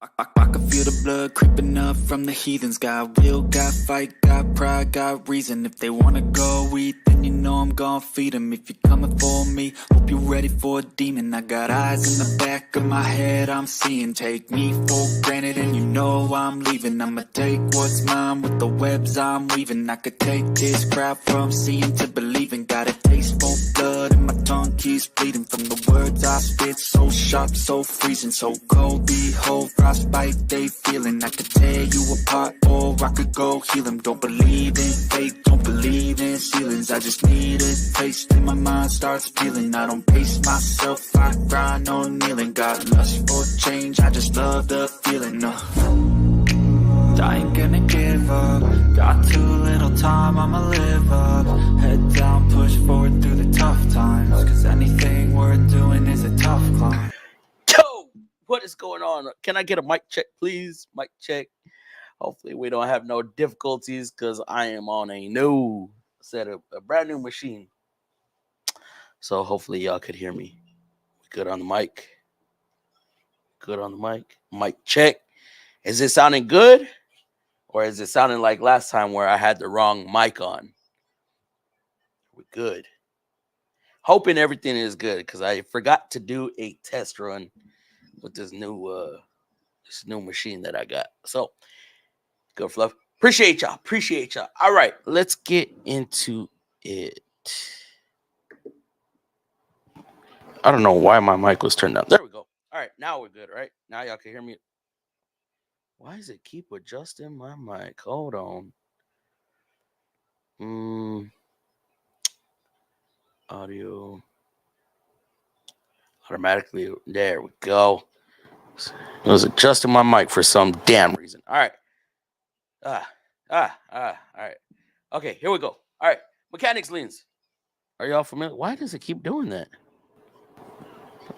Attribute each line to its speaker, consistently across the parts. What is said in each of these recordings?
Speaker 1: I can feel the blood creeping up from the heathens. Got will, got fight, got pride, got reason. If they wanna go eat, then you know I'm gon' feed them. If you're coming for me, hope you're ready for a demon. I got eyes in the back of my head, I'm seeing. Take me for granted and you know I'm leaving. I'ma take what's mine with the webs I'm weaving. I could take this crowd from seeing to believing. Got a taste for blood and my tongue keeps bleeding. From the words I spit, so sharp, so freezing. So cold, behold, frostbite they feeling. I could tear you apart or I could go heal them. Don't believe in fate, don't believe in ceilings. I just need a taste and my mind starts feeling. I don't pace myself, I grind on kneeling. Got lust for change, I just love the feeling. I ain't gonna give up. Got too little time, I'ma live up. Head down, push forward through the tough times. Cause anything worth doing is a tough climb.
Speaker 2: Yo, what is going on? Can I get a mic check, please? Mic check. Hopefully we don't have no difficulties because I am on a new set of a brand new machine. So hopefully y'all could hear me. Good on the mic. Good on the mic. Mic check. Is it sounding good? Or is it sounding like last time where I had the wrong mic on? We're good. Hoping everything is good because I forgot to do a test run with this new machine that I got. So good fluff. Appreciate y'all. Appreciate y'all. All right, let's get into it. I don't know why my mic was turned down. There we go. All right, now we're good, right? Now y'all can hear me. Why does it keep adjusting my mic? Hold on. Audio. Automatically. There we go. It was adjusting my mic for some damn reason. All right. All right. Okay, here we go. All right. Mechanics leans. Are y'all familiar? Why does it keep doing that?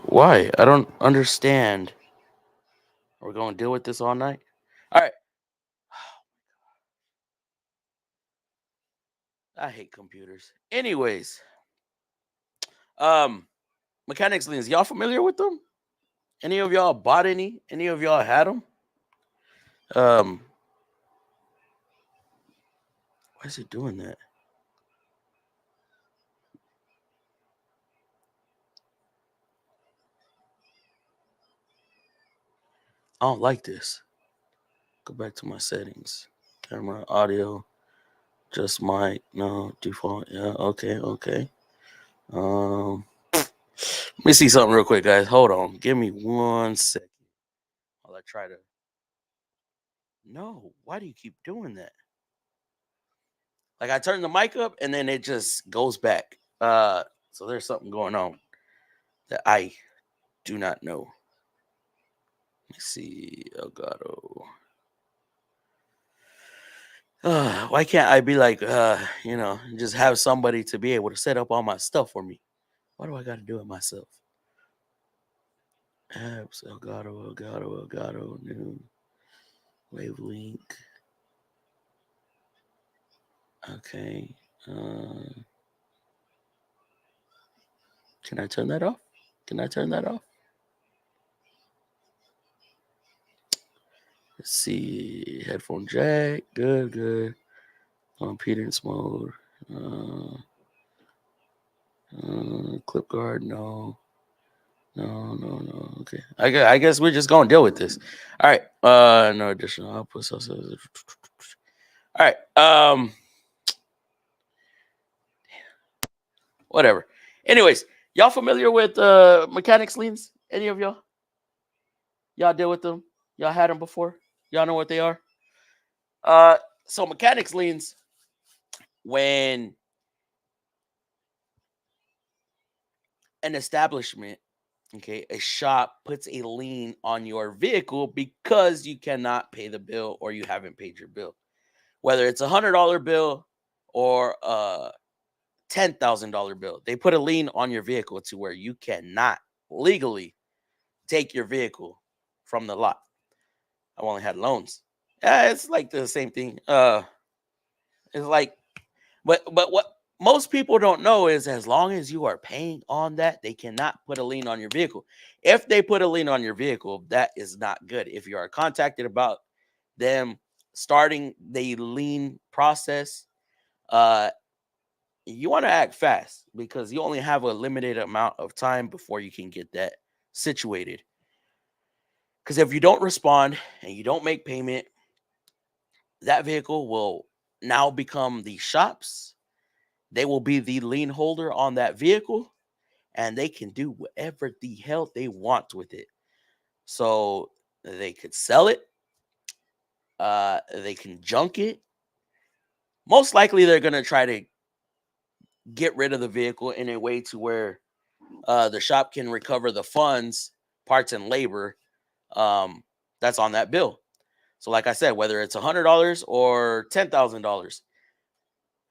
Speaker 2: Why? I don't understand. Are we going to deal with this all night? All right. I hate computers. Anyways, mechanics leans. Y'all familiar with them? Any of y'all bought any? Any of y'all had them? Why is it doing that? I don't like this. Go back to my settings. Camera, audio, just mic. No, default. Yeah, okay. Let me see something real quick, guys. Hold on. Give me 1 second while I try to. No, why do you keep doing that? Like I turn the mic up and then it just goes back. So there's something going on that I do not know. Let's see. Elgato. Why can't I be like, just have somebody to be able to set up all my stuff for me? Why do I got to do it myself? Apps, Elgato, new Wavelink. Okay. Can I turn that off? Let's see. Headphone jack. Good. Impedance mode. Clip guard. No. Okay. I guess we're just gonna deal with this. All right. No additional output. All right. Whatever. Anyways, y'all familiar with mechanics leans? Any of y'all? Y'all deal with them? Y'all had them before? Y'all know what they are? So mechanics leans, when an establishment, okay, a shop puts a lien on your vehicle because you cannot pay the bill or you haven't paid your bill. Whether it's $100 bill or a $10,000 bill, they put a lien on your vehicle to where you cannot legally take your vehicle from the lot. I've only had loans. It's like the same thing. It's like, but most people don't know is as long as you are paying on that, they cannot put a lien on your vehicle. If they put a lien on your vehicle, that is not good. If you are contacted about them starting the lien process, uh, you want to act fast because you only have a limited amount of time before you can get that situated. Because if you don't respond and you don't make payment, that vehicle will now become the shop's. They will be the lien holder on that vehicle, and they can do whatever the hell they want with it. So they could sell it, they can junk it. Most likely, they're gonna try to get rid of the vehicle in a way to where the shop can recover the funds, parts, and labor that's on that bill. So, like I said, whether it's $100 or $10,000,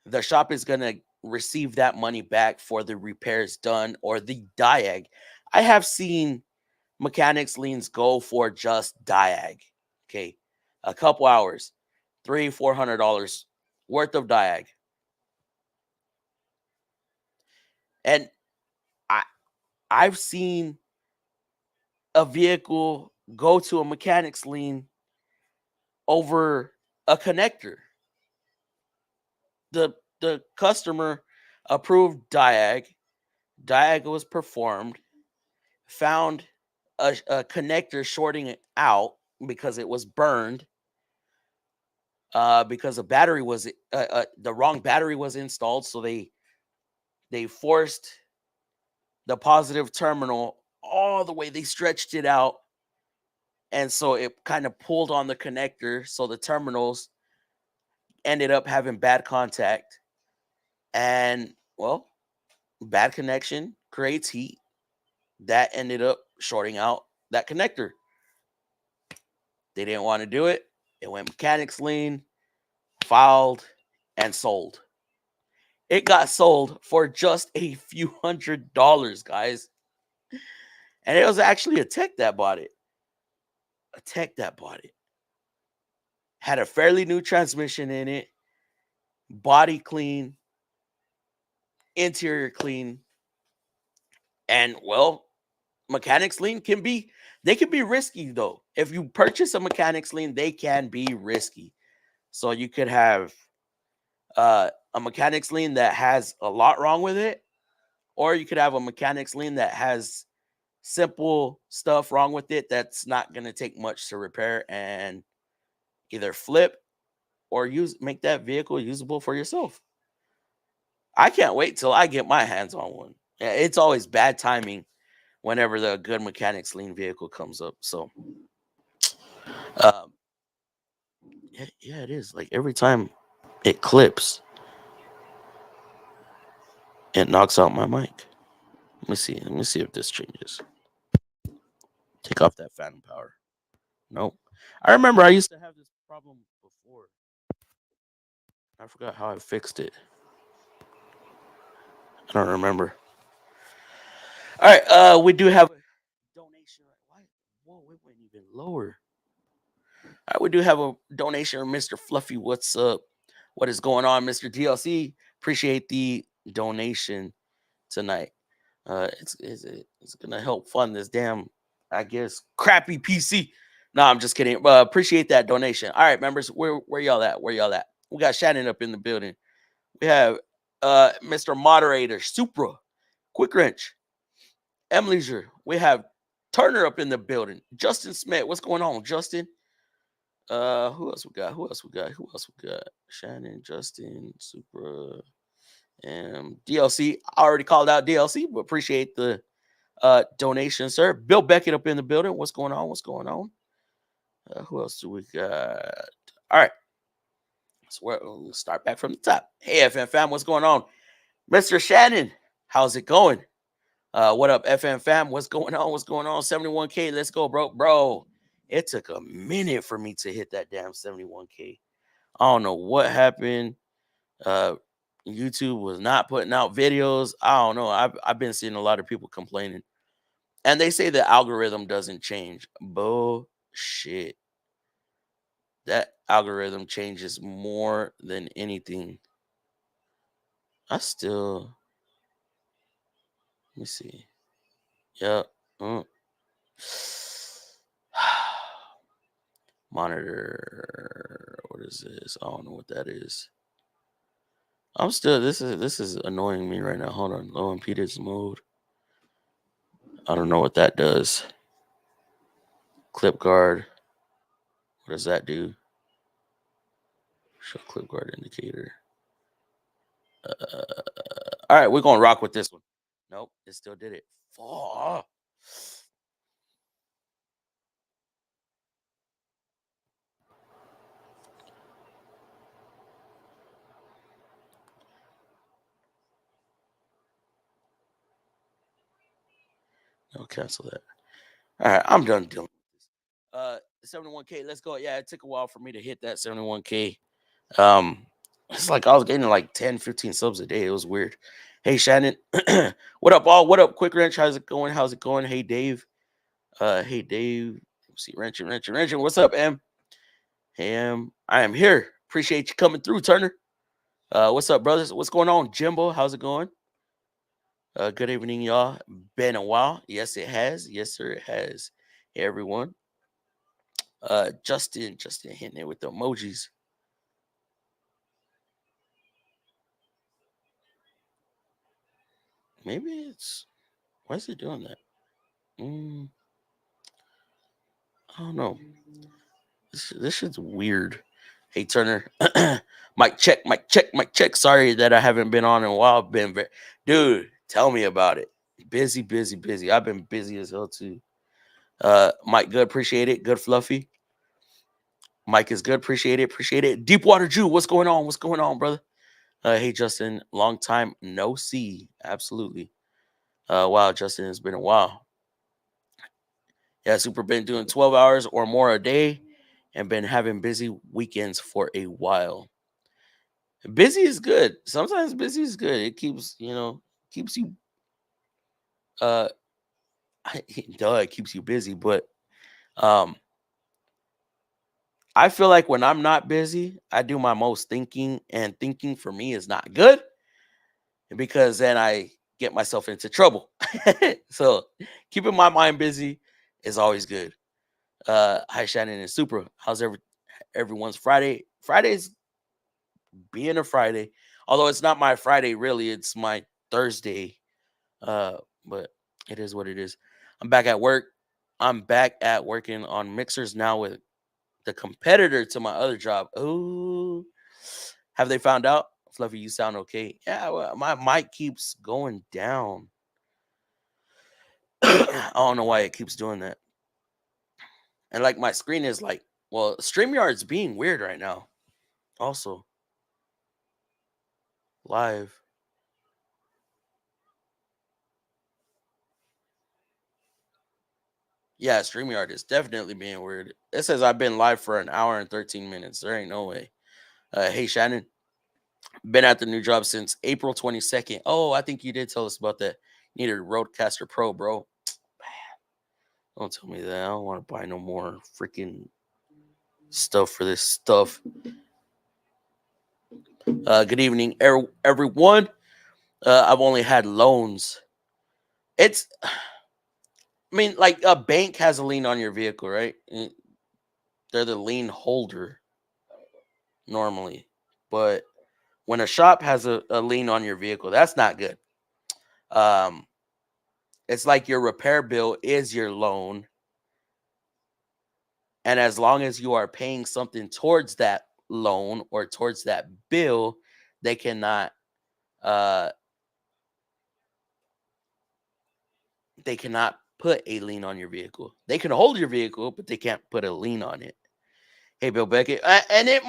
Speaker 2: the shop is gonna receive that money back for the repairs done or the DIAG. I have seen mechanics liens go for just DIAG. Okay, a couple hours, $300-$400 worth of DIAG, and I I've seen a vehicle go to a mechanics lien over a connector. The customer approved DIAG. DIAG was performed, found a connector shorting it out because it was burned, because a battery was the wrong battery was installed, so they forced the positive terminal all the way, they stretched it out, and so it kind of pulled on the connector, so the terminals ended up having bad contact, and well, bad connection creates heat that ended up shorting out that connector. They didn't want to do it. It went mechanics lien, filed, and sold. It got sold for just a few $100s, guys. And it was actually a tech that bought it. A tech that bought it. Had a fairly new transmission in it, body clean, interior clean. And well, mechanics lien can be risky though. If you purchase a mechanics lien, they can be risky. So you could have a mechanics lien that has a lot wrong with it, or you could have a mechanics lien that has simple stuff wrong with it that's not going to take much to repair and either flip or make that vehicle usable for yourself. I can't wait till I get my hands on one. It's always bad timing whenever the good mechanics lien vehicle comes up. So um yeah, it is. Like every time it clips, it knocks out my mic. Let me see. Let me see if this changes. Take off that phantom power. Nope. I remember I used to have this problem before. I forgot how I fixed it. I don't remember. All right. We do have a donation. Why? Whoa, it went even lower. All right, we do have a donation from Mr. Fluffy. What's up? What is going on, Mr. DLC? Appreciate the donation tonight. It's gonna help fund this damn, I guess, crappy PC. No, I'm just kidding. Appreciate that donation. All right, members, where y'all at? Where y'all at? We got Shannon up in the building. We have Mr. Moderator, Supra, Quick Wrench, M Leisure. We have Turner up in the building. Justin Smith. What's going on, Justin? Who else we got? Who else we got? Who else we got? Shannon, Justin, Supra, and DLC. I already called out DLC, but appreciate the donation, sir. Bill Beckett up in the building. What's going on? What's going on? Who else do we got? All right. So we'll start back from the top. Hey, FMFAM, what's going on? Mr. Shannon, how's it going? What up, FMFAM? What's going on? What's going on? 71K, let's go, bro. Bro, it took a minute for me to hit that damn 71K. I don't know what happened. YouTube was not putting out videos. I don't know. I've been seeing a lot of people complaining. And they say the algorithm doesn't change. Bullshit. That algorithm changes more than anything. I still, let me see. Yep. Monitor. What is this? I don't know what that is. I'm still, this is annoying me right now. Hold on. Low impedance mode. I don't know what that does. Clip guard. What does that do? Show clip guard indicator. All right, we're gonna rock with this one. Nope, it still did it. Oh. No, cancel that. All right, I'm done dealing with this. 71K, let's go. Yeah, it took a while for me to hit that 71K. It's like I was getting like 10, 15 subs a day. It was weird. Hey, Shannon. What up, all? What up, Quick Wrench? How's it going? How's it going? Hey, Dave. Hey, Dave. Let's see, wrenching. What's up, Em? Hey, Em. I am here. Appreciate you coming through, Turner. What's up, brothers? What's going on, Jimbo? How's it going? Good evening, y'all. Been a while. Yes, it has. Yes, sir, it has. Hey, everyone. Justin hitting it with the emojis. Maybe it's, why is it doing that? I don't know. This shit's weird. Hey, Turner. Mic check. Sorry that I haven't been on in a while. Dude, tell me about it. Busy. I've been busy as hell too. Mike, good, appreciate it. Good, Fluffy. Mike is good, appreciate it. Deepwater Jew, what's going on, brother? Hey, Justin, long time no see. Absolutely. Wow, Justin, it's been a while. Yeah, super been doing 12 hours or more a day and been having busy weekends for a while. Busy is good. Sometimes busy is good. It keeps, keeps you it keeps you busy, but I feel like when I'm not busy, I do my most thinking, and thinking for me is not good because then I get myself into trouble. So keeping my mind busy is always good. Hi, Shannon and Supra. How's everyone's Friday? Friday's being a Friday, although it's not my Friday really, it's my Thursday. But it is what it is. I'm back at work. I'm back at working on mixers now with the competitor to my other job. Oh, have they found out? Fluffy, you sound okay. Yeah, well, my mic keeps going down. I don't know why it keeps doing that. And like my screen is like, well, StreamYard's being weird right now. Also, live. Yeah, StreamYard is definitely being weird. It says I've been live for an hour and 13 minutes. There ain't no way. Hey, Shannon. Been at the new job since April 22nd. Oh, I think you did tell us about that. Needed a Roadcaster Pro, bro. Don't tell me that. I don't want to buy no more freaking stuff for this stuff. Good evening, everyone. I've only had loans. It's, I mean, like a bank has a lien on your vehicle, right? They're the lien holder normally. But when a shop has a lien on your vehicle, that's not good. It's like your repair bill is your loan. And as long as you are paying something towards that loan or towards that bill, they cannot uh put a lien on your vehicle. They can hold your vehicle, but they can't put a lien on it. Hey, Bill Beckett, and it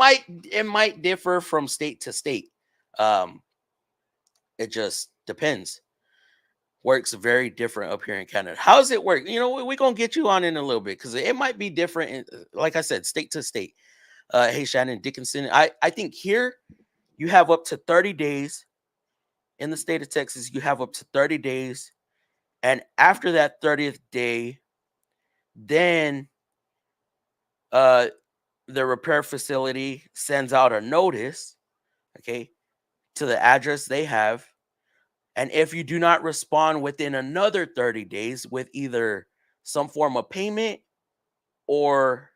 Speaker 2: might differ from state to state. It just depends. Works very different up here in Canada. How does it work? We're gonna get you on in a little bit because it might be different. Like I said, state to state. Hey, Shannon Dickinson. I think here you have up to 30 days in the state of Texas. You have up to 30 days. And after that 30th day, then the repair facility sends out a notice, okay, to the address they have. And if you do not respond within another 30 days with either some form of payment or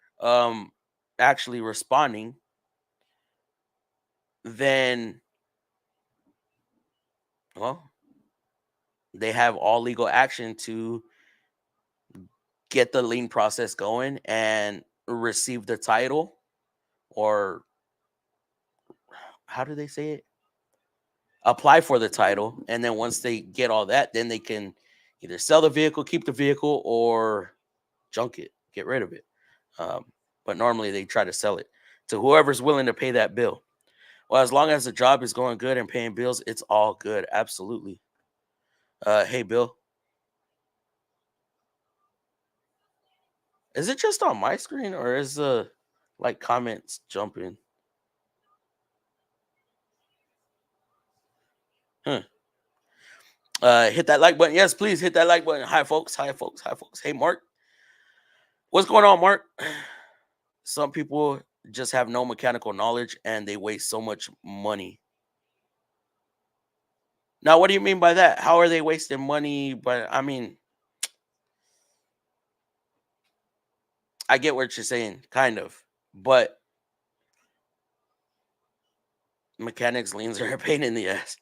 Speaker 2: actually responding, then, well, they have all legal action to get the lien process going and receive the title, or how do they say it? Apply for the title. And then once they get all that, then they can either sell the vehicle, keep the vehicle, or junk it, get rid of it. But normally they try to sell it to whoever's willing to pay that bill. Well, as long as the job is going good and paying bills, it's all good. Absolutely. Hey, Bill. Is it just on my screen, or is the like comments jumping? Huh. Hit that like button. Yes, please hit that like button. Hi, folks. Hi, folks. Hi, folks. Hey, Mark. What's going on, Mark? Some people just have no mechanical knowledge and they waste so much money. Now, what do you mean by that? How are they wasting money? But I mean, I get what you're saying, kind of. But mechanics liens are a pain in the ass.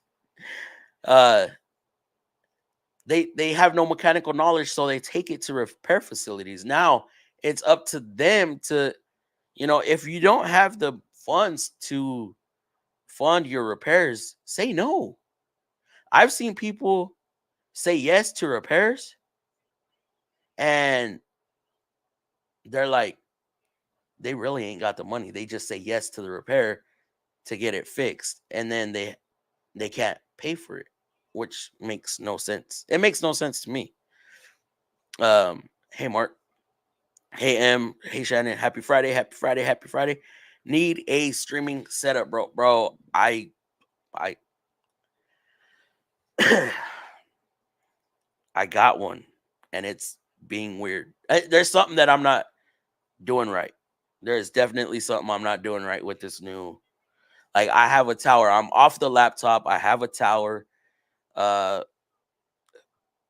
Speaker 2: They have no mechanical knowledge, so they take it to repair facilities. Now it's up to them to, if you don't have the funds to fund your repairs, say no. I've seen people say yes to repairs, and they're like, they really ain't got the money. They just say yes to the repair to get it fixed, and then they can't pay for it, which makes no sense. It makes no sense to me. Hey, Mark. Hey, M. Hey, Shannon. Happy Friday. Happy Friday. Happy Friday. Need a streaming setup, bro. Bro, I I got one, and it's being weird. There's something that I'm not doing right. There's definitely something I'm not doing right with this new. Like, I have a tower. I'm off the laptop. I have a tower.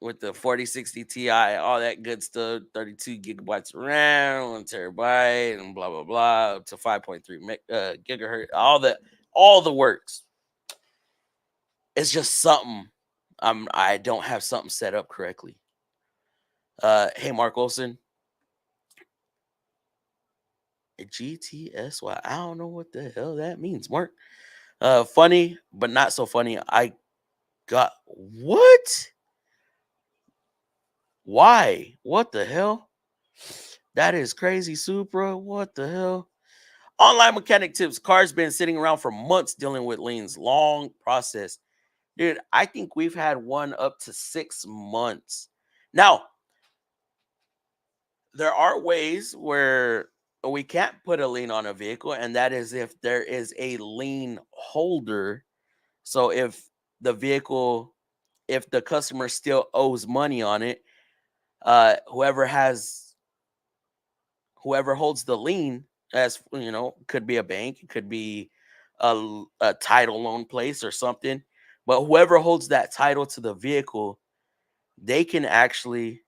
Speaker 2: With the 4060 Ti, all that good stuff, 32 gigabytes of RAM, 1 terabyte, and blah blah blah, up to 5.3 gigahertz, all the works. It's just something I don't have something set up correctly. Hey, Mark Olson. GTSY. I don't know what the hell that means, Mark. Funny, but not so funny. I got what? Why? What the hell? That is crazy, Supra. What the hell? Online mechanic tips. Car's been sitting around for months dealing with liens. Long process. Dude, I think we've had one up to 6 months. Now, there are ways where we can't put a lien on a vehicle, and that is if there is a lien holder. So if the customer still owes money on it, whoever holds the lien, as could be a bank, it could be a title loan place or something, but whoever holds that title to the vehicle, they can actually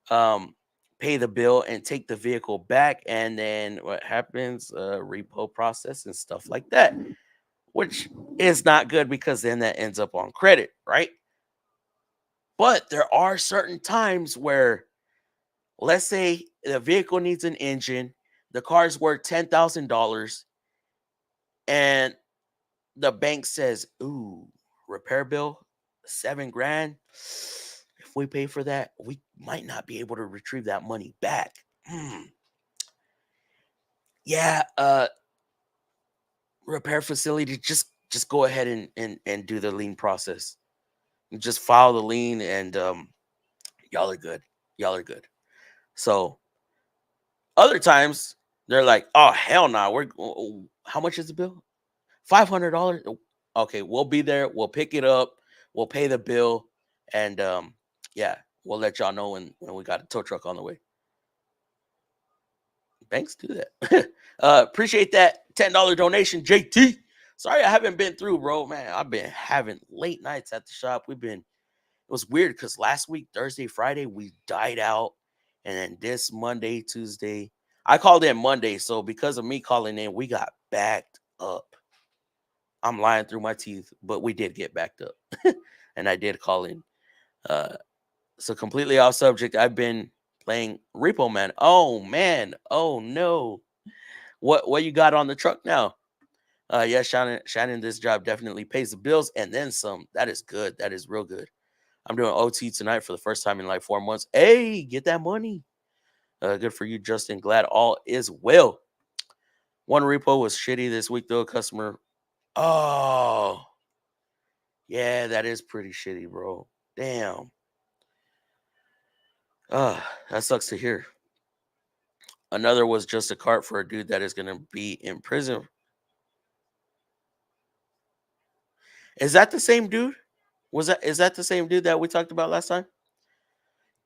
Speaker 2: pay the bill and take the vehicle back. And then what happens? Repo process and stuff like that, which is not good because then that ends up on credit, right? But there are certain times where, let's say the vehicle needs an engine, the car's worth $10,000, and the bank says, "Ooh, repair bill, $7,000. If we pay for that, we might not be able to retrieve that money back." Yeah, repair facility, just go ahead and do the lien process. Just file the lien, and y'all are good. Y'all are good. So other times they're like, "Oh hell no! How much is the bill? $500. Okay, we'll be there. We'll pick it up. We'll pay the bill, and yeah, we'll let y'all know when we got a tow truck on the way." Banks do that. Appreciate that $10 donation, JT. Sorry I haven't been through, bro. Man, I've been having late nights at the shop. It was weird because last week, Thursday, Friday, we died out. And then this Monday, Tuesday, I called in Monday. So because of me calling in, we got backed up. I'm lying through my teeth, but we did get backed up. And I did call in. So completely off subject, I've been playing Repo Man. Oh, man. Oh, no. What you got on the truck now? Yeah, Shannon, this job definitely pays the bills and then some. That is good. That is real good. I'm doing OT tonight for the first time in like 4 months. Hey, get that money. Good for you, Justin. Glad all is well. One repo was shitty this week, though. Customer. Oh, yeah, that is pretty shitty, bro. Damn. That sucks to hear. Another was just a cart for a dude that is going to be in prison. Is that the same dude? Is that the same dude that we talked about last time?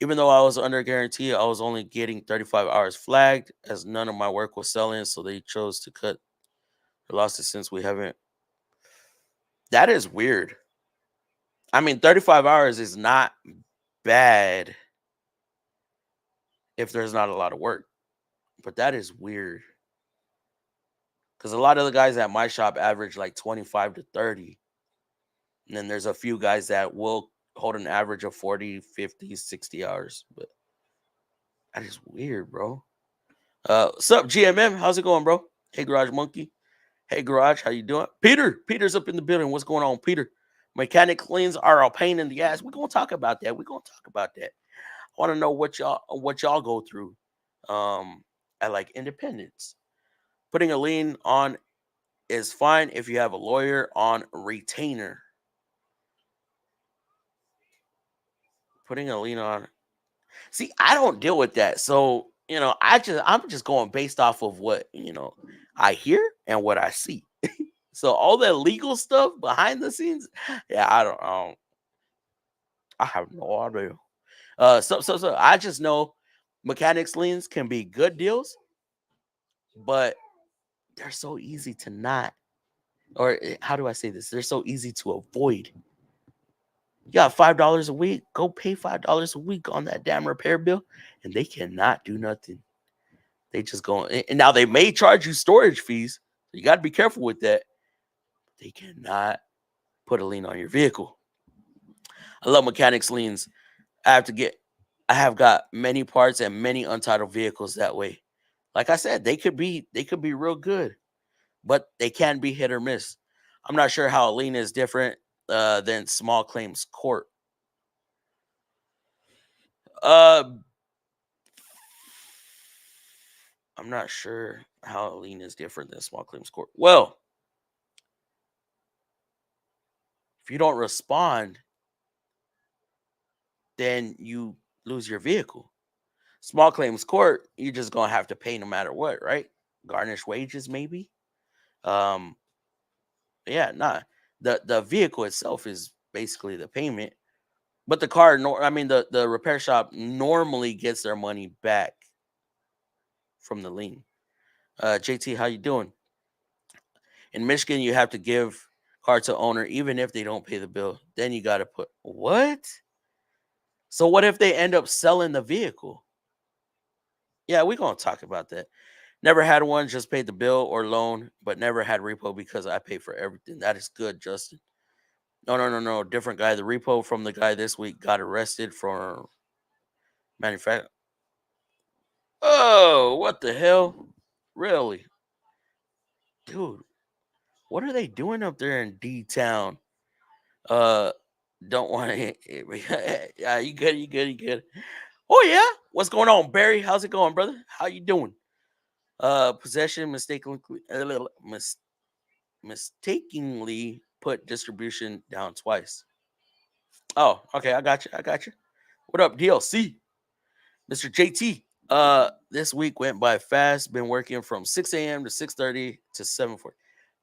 Speaker 2: Even though I was under guarantee, I was only getting 35 hours flagged as none of my work was selling, so they chose to cut the losses since we haven't. That is weird. I mean, 35 hours is not bad if there's not a lot of work, but that is weird. Because a lot of the guys at my shop average like 25 to 30. And then there's a few guys that will hold an average of 40, 50, 60 hours. But that is weird, bro. What's up, GMM? How's it going, bro? Hey, Garage Monkey. Hey, Garage, how you doing? Peter's up in the building. What's going on, Peter? Mechanic cleans are a pain in the ass. We're gonna talk about that. I want to know what y'all go through at like Independence. Putting a lien on is fine if you have a lawyer on retainer. Putting a lien on. See, I don't deal with that. So, I'm just going based off of what, I hear and what I see. So all that legal stuff behind the scenes, yeah, I have no idea. So I just know mechanics liens can be good deals, but they're so easy to not, or how do I say this? They're so easy to avoid. You got $5 a week, go pay $5 a week on that damn repair bill, and they cannot do nothing. They just go, and now they may charge you storage fees. So you got to be careful with that. They cannot put a lien on your vehicle. I love mechanics liens. I have got many parts and many untitled vehicles that way. Like I said, they could be real good, but they can be hit or miss. I'm not sure how a lien is different than small claims court. I'm not sure how a lien is different than small claims court. Well, if you don't respond, then you lose your vehicle. Small claims court, you're just gonna have to pay no matter what, right? Garnish wages, maybe. Yeah, nah. The vehicle itself is basically the payment, but the car, the repair shop normally gets their money back from the lien. JT, how you doing? In Michigan, you have to give car to owner even if they don't pay the bill. Then you got to put what? So what if they end up selling the vehicle? Yeah, we're gonna talk about that. Never had one, just paid the bill or loan, but never had repo because I pay for everything. That is good, Justin. No. Different guy. The repo from the guy this week got arrested for manufacturing. Oh, what the hell? Really? Dude, what are they doing up there in D-Town? Don't want to. Yeah, you good. Oh, yeah? What's going on, Barry? How's it going, brother? How you doing? Possession mistakenly put distribution down twice. Oh, okay, I got you. What up, DLC? Mr. JT. This week went by fast. Been working from 6 a.m. to 6:30 to 7:40.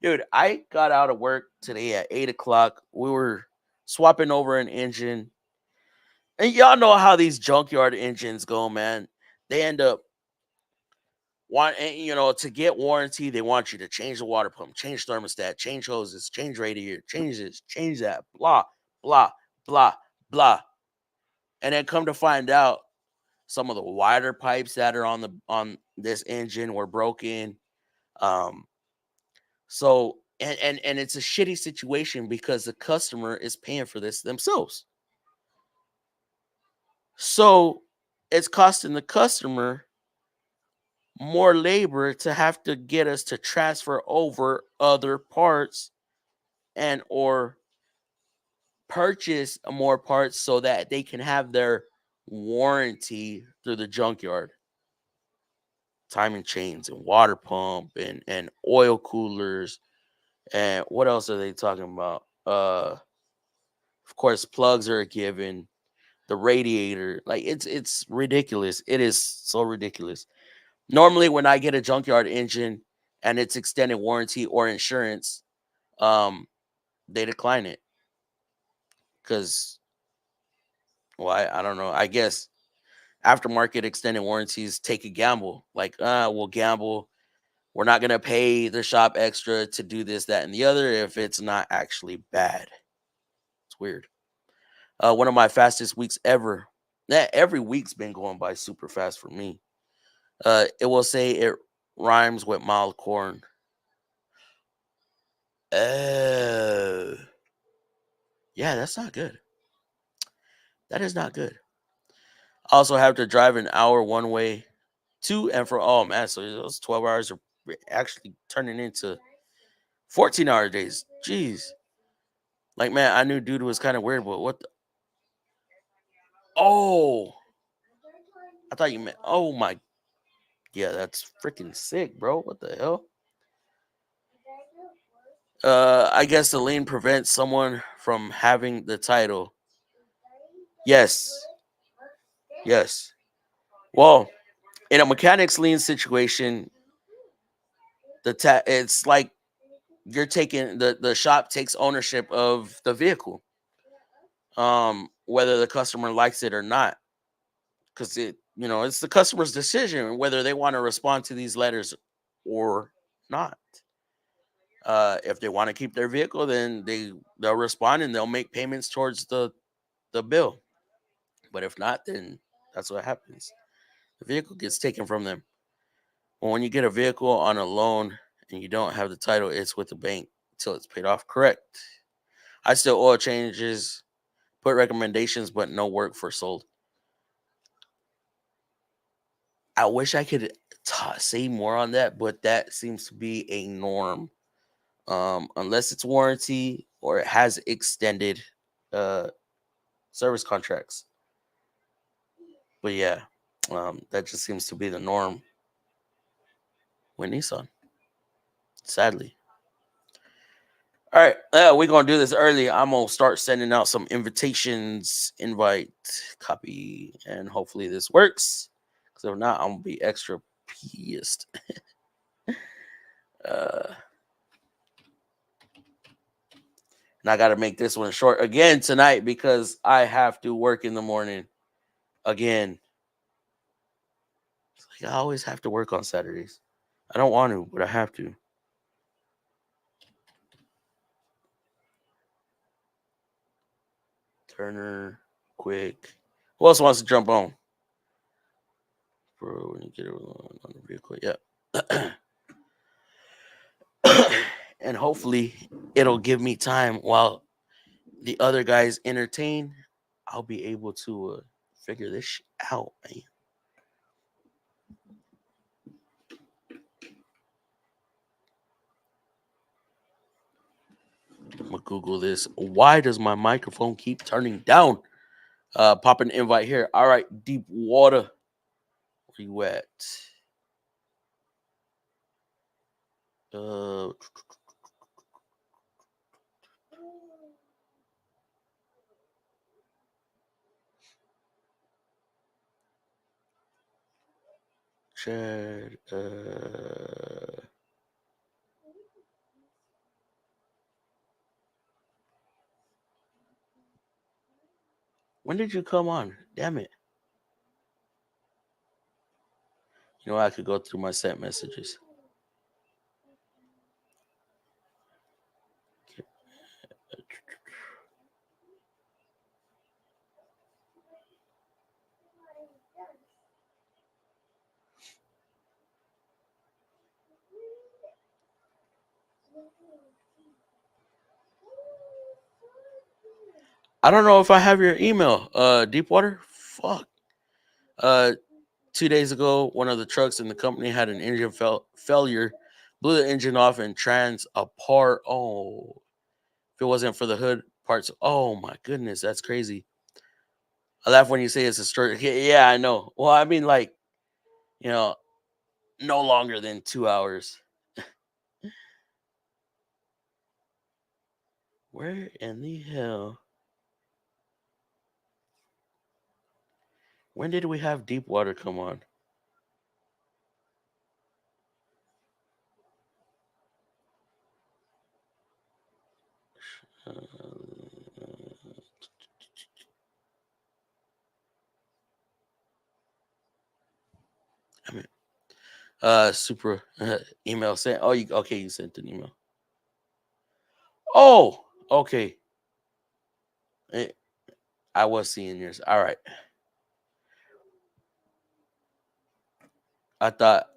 Speaker 2: Dude, I got out of work today at 8 o'clock. We were swapping over an engine. And y'all know how these junkyard engines go, man. They end up you know, to get warranty, they want you to change the water pump, change thermostat, change hoses, change radiator, change this, change that, blah, blah, blah, blah. And then come to find out, some of the wider pipes that are on this engine were broken. So and it's a shitty situation because the customer is paying for this themselves. So it's costing the customer more labor to have to get us to transfer over other parts and or purchase more parts so that they can have their warranty through the junkyard. Timing chains and water pump and oil coolers. And what else are they talking about? Of course, plugs are a given. The radiator, like it's ridiculous. It is so ridiculous. Normally, when I get a junkyard engine and it's extended warranty or insurance, they decline it because, well, I don't know. I guess aftermarket extended warranties take a gamble. Like, we'll gamble. We're not gonna pay the shop extra to do this, that, and the other if it's not actually bad. It's weird. One of my fastest weeks ever. Every week's been going by super fast for me. It will say it rhymes with mild corn. Oh, yeah, that's not good. That is not good. I also have to drive an hour one way to and from. Oh man, so those 12 hours are actually turning into 14-hour days. Jeez. Like, man, I knew dude was kind of weird, but what the? Oh, I thought you meant. Oh my. Yeah, that's freaking sick, bro. What the hell? I guess the lien prevents someone from having the title. Yes. Yes. Well, in a mechanic's lien situation, it's like you're taking the shop takes ownership of the vehicle, whether the customer likes it or not, because it's the customer's decision whether they want to respond to these letters or not. If they want to keep their vehicle, then they'll respond and they'll make payments towards the bill. But if not, then that's what happens. The vehicle gets taken from them. Well, when you get a vehicle on a loan and you don't have the title, it's with the bank until it's paid off. Correct. I still oil changes, put recommendations, but no work for sold. I wish I could say more on that, but that seems to be a norm. Unless it's warranty or it has extended service contracts. But yeah, that just seems to be the norm with Nissan, sadly. All right, we're gonna do this early. I'm gonna start sending out some invitations, invite, copy, and hopefully this works. Because if not, I'm gonna be extra pissed. And I gotta make this one short again tonight because I have to work in the morning again. It's like I always have to work on Saturdays. I don't want to, but I have to. Turner, quick. Who else wants to jump on? Bro, when you get it on the vehicle, yeah. And hopefully it'll give me time while the other guys entertain. I'll be able to figure this shit out, man. I'm gonna Google this. Why does my microphone keep turning down? Pop an invite here. All right, deep water. Where you at? Chad. When did you come on? Damn it. You know, I could go through my sent messages. I don't know if I have your email. Deepwater? Fuck. 2 days ago, one of the trucks in the company had an engine failure, blew the engine off and trans apart. Oh, if it wasn't for the hood parts. Oh my goodness, that's crazy. I laugh when you say it's a story. Yeah, I know. Well, I mean, like, you know, no longer than 2 hours. Where in the hell? When did we have Deepwater come on? I mean, super email sent. Oh, you sent an email. Oh, okay. I was seeing yours. All right. I thought,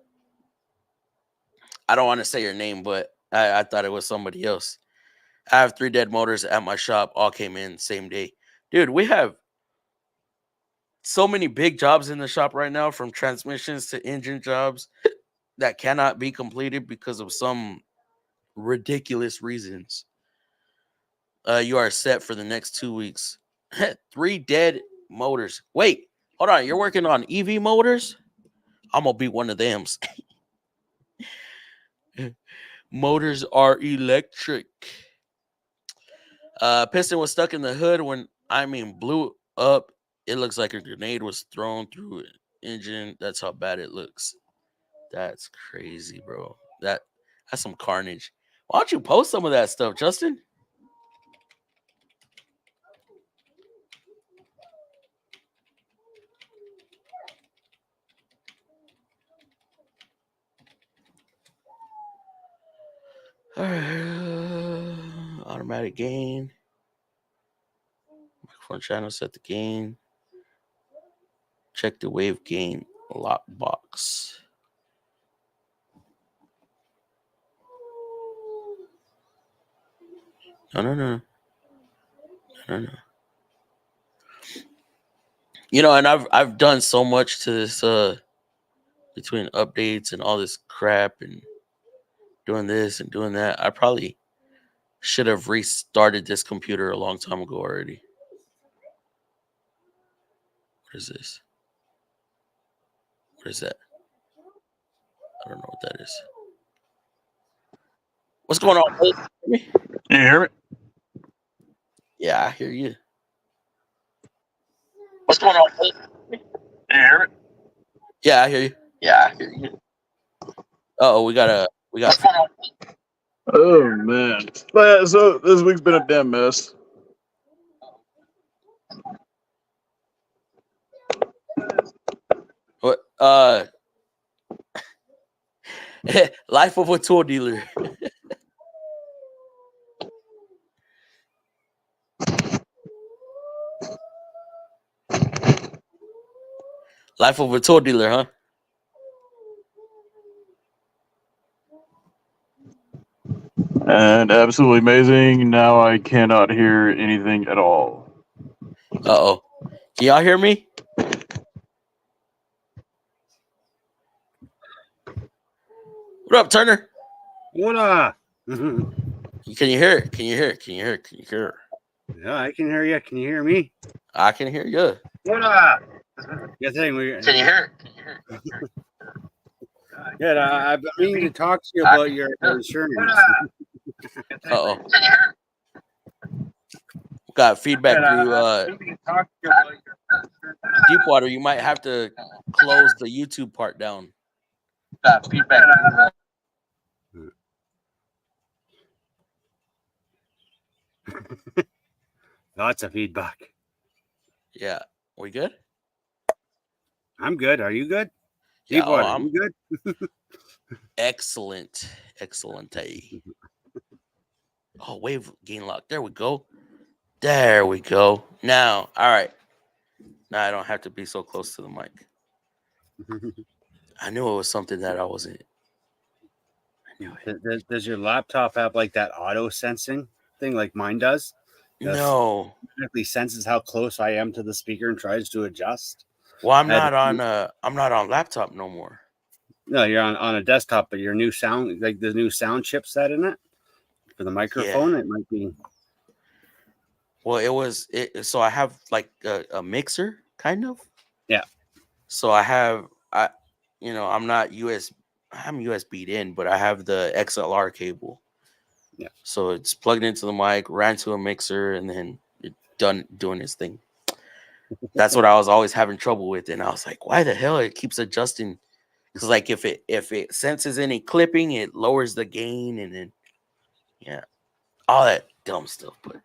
Speaker 2: I don't want to say your name, but I thought it was somebody else. I have 3 dead motors at my shop. All came in same day. Dude, we have so many big jobs in the shop right now, from transmissions to engine jobs that cannot be completed because of some ridiculous reasons. You are set for the next 2 weeks. 3 dead motors. Wait, hold on. You're working on EV motors? I'm going to be one of them. Motors are electric. Piston was stuck in the hood when, blew up. It looks like a grenade was thrown through an engine. That's how bad it looks. That's crazy, bro. That's some carnage. Why don't you post some of that stuff, Justin? All right. Automatic gain. Microphone channel, set the gain. Check the wave gain lock box. No. You know, and I've done so much to this between updates and all this crap and doing this and doing that. I probably should have restarted this computer a long time ago already. What is this? What is that? I don't know what that is. What's going on?
Speaker 3: Can you hear me?
Speaker 2: Yeah, I hear you.
Speaker 3: What's going on? Can you hear me?
Speaker 2: Yeah, I hear you.
Speaker 3: Yeah, I hear you.
Speaker 2: Oh, we got.
Speaker 3: Oh man. But, so this week's been a damn mess.
Speaker 2: What? Life of a tool dealer. Life of a tool dealer, huh?
Speaker 3: And absolutely amazing. Now I cannot hear anything at all.
Speaker 2: Uh-oh. Can y'all hear me? What up, Turner?
Speaker 4: What up?
Speaker 2: Can you hear it? Can you hear it? Can you hear it? Can you hear it?
Speaker 4: Yeah, I can hear you. Can you hear me?
Speaker 2: I can hear you.
Speaker 4: What up? Good thing
Speaker 3: Can you hear it? Can you hear it?
Speaker 4: Good. I've been meaning to talk to you about your insurance.
Speaker 2: Uh-oh. Got feedback through Deepwater. You might have to close the YouTube part down.
Speaker 3: Got feedback.
Speaker 4: Lots of feedback.
Speaker 2: Yeah. We good?
Speaker 4: I'm good. Are you good?
Speaker 2: Yeah,
Speaker 4: Deepwater,
Speaker 2: I'm
Speaker 4: you good?
Speaker 2: excellent. Oh, wave gain lock. There we go. There we go. Now, all right. Now I don't have to be so close to the mic. I knew it was something that I wasn't. I knew it.
Speaker 4: Does your laptop have like that auto sensing thing like mine does?
Speaker 2: No.
Speaker 4: It automatically senses how close I am to the speaker and tries to adjust.
Speaker 2: Well, I'm not on laptop no more.
Speaker 4: No, you're on a desktop, but your new sound, like the new sound chipset in it for the microphone,
Speaker 2: Yeah.
Speaker 4: it might be.
Speaker 2: Well, so I have like a mixer kind of.
Speaker 4: Yeah.
Speaker 2: So I'm not I'm USB'd in, but I have the XLR cable.
Speaker 4: Yeah.
Speaker 2: So it's plugged into the mic, ran to a mixer, and then it done doing its thing. That's what I was always having trouble with, and I was like, why the hell it keeps adjusting? Because like if it senses any clipping, it lowers the gain, and then all that dumb stuff. But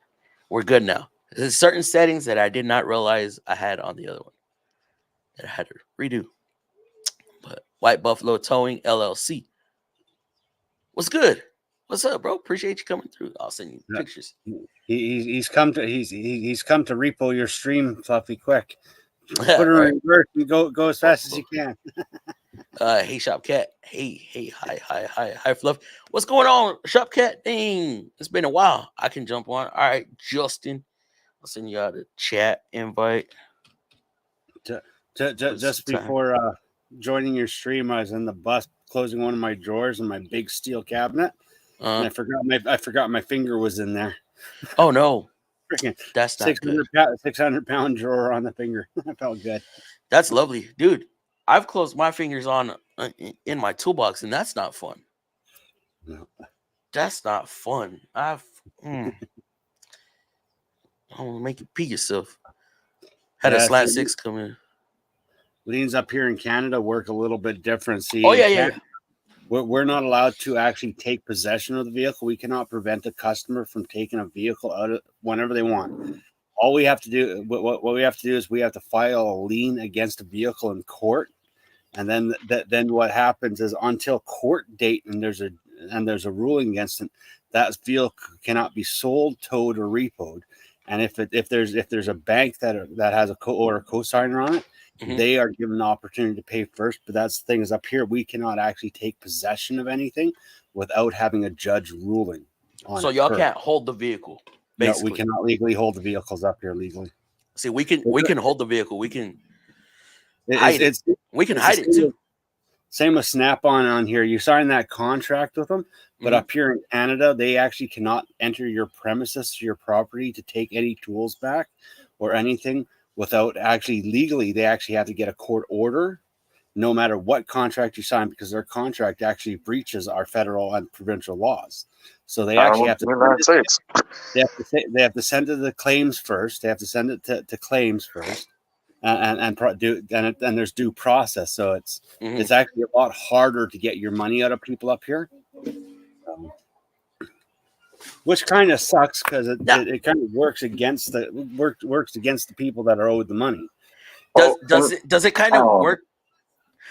Speaker 2: we're good now. There's certain settings that I did not realize I had on the other one that I had to redo. But White Buffalo Towing LLC. What's good? What's up, bro? Appreciate you coming through. I'll send you pictures.
Speaker 4: He's come to repo your stream, Fluffy. Quick, put her
Speaker 2: Right.
Speaker 4: in reverse and go as fast as you can.
Speaker 2: Hey, Shop Cat. Hey, hi, Fluff. What's going on, Shop Cat? Dang, it's been a while. I can jump on. All right, Justin. I'll send you out a chat invite.
Speaker 4: Just before joining your stream, I was in the bus closing one of my drawers in my big steel cabinet, and I forgot my finger was in there.
Speaker 2: Oh no,
Speaker 4: Freaking
Speaker 2: that's not
Speaker 4: 600-pound drawer on the finger. That felt good.
Speaker 2: That's lovely, dude. I've closed my fingers on in my toolbox, and that's not fun.
Speaker 4: No.
Speaker 2: That's not fun. I'll make you pee yourself. Had a slat 6 come in.
Speaker 4: Leans up here in Canada work a little bit different. See,
Speaker 2: Canada,
Speaker 4: we're not allowed to actually take possession of the vehicle. We cannot prevent a customer from taking a vehicle out whenever they want. All we have to do, what we have to do is we have to file a lien against a vehicle in court, and then what happens is until court date and there's a ruling against it, that vehicle cannot be sold, towed, or repoed. And if there's a bank that has a co-signer on it, they are given the opportunity to pay first. But that's the thing is up here, we cannot actually take possession of anything without having a judge ruling on
Speaker 2: so
Speaker 4: it
Speaker 2: y'all
Speaker 4: first.
Speaker 2: Can't hold the vehicle. Basically.
Speaker 4: No, we cannot legally hold the vehicles up here legally.
Speaker 2: See, we can hold the vehicle. We can
Speaker 4: hide it.
Speaker 2: We can hide it too.
Speaker 4: Same with Snap-on on here. You sign that contract with them, but up here in Canada, they actually cannot enter your premises, your property, to take any tools back or anything without actually legally. They actually have to get a court order, no matter what contract you sign, because their contract actually breaches our federal and provincial laws. So they actually have to. They have to send it to the claims first. They have to send it to claims first. And there's due process, so it's actually a lot harder to get your money out of people up here, which kind of sucks because it kind of works against the people that are owed the money.
Speaker 2: Does it kind of work?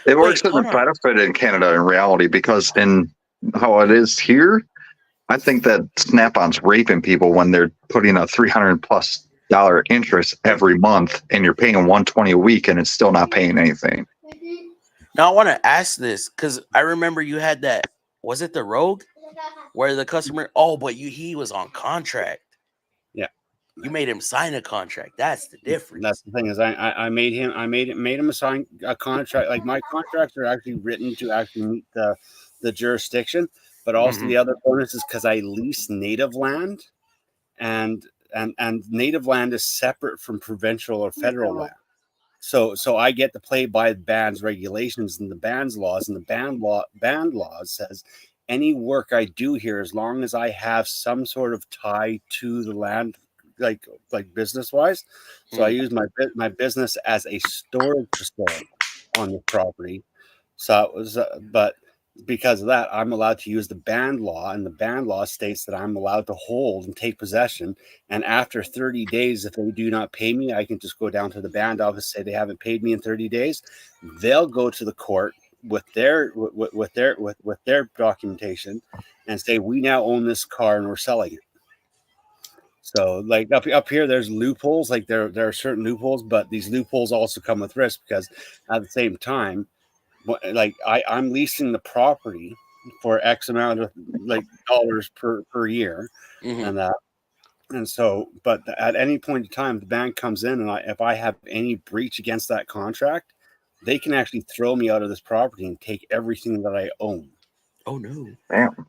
Speaker 5: It works as a benefit in Canada in reality, because in how it is here, I think that Snap-on's raping people when they're putting a $300+ interest every month, and you're paying $120 a week, and it's still not paying anything.
Speaker 2: Now I want to ask this because I remember you had that. Was it the Rogue, where the customer? Oh, but he was on contract.
Speaker 4: Yeah,
Speaker 2: you made him sign a contract. That's the difference.
Speaker 4: That's the thing is I made him sign a contract. Like my contracts are actually written to actually meet the jurisdiction, but also the other bonus is because I lease native land, and native land is separate from provincial or federal land. So I get to play by the band's regulations and the band's laws, and the band laws says any work I do here, as long as I have some sort of tie to the land, like business wise. So I use my business as a storage facility on the property. So it was, but because of that, I'm allowed to use the band law, and the band law states that I'm allowed to hold and take possession. And after 30 days, if they do not pay me, I can just go down to the band office, say they haven't paid me in 30 days. They'll go to the court with their documentation and say, we now own this car and we're selling it. So like up here, there's loopholes. Like there are certain loopholes, but these loopholes also come with risk, because at the same time, like I'm leasing the property for X amount of like dollars per year, and so, but at any point in time, the bank comes in, and if I have any breach against that contract, they can actually throw me out of this property and take everything that I own.
Speaker 2: Oh no!
Speaker 5: Damn.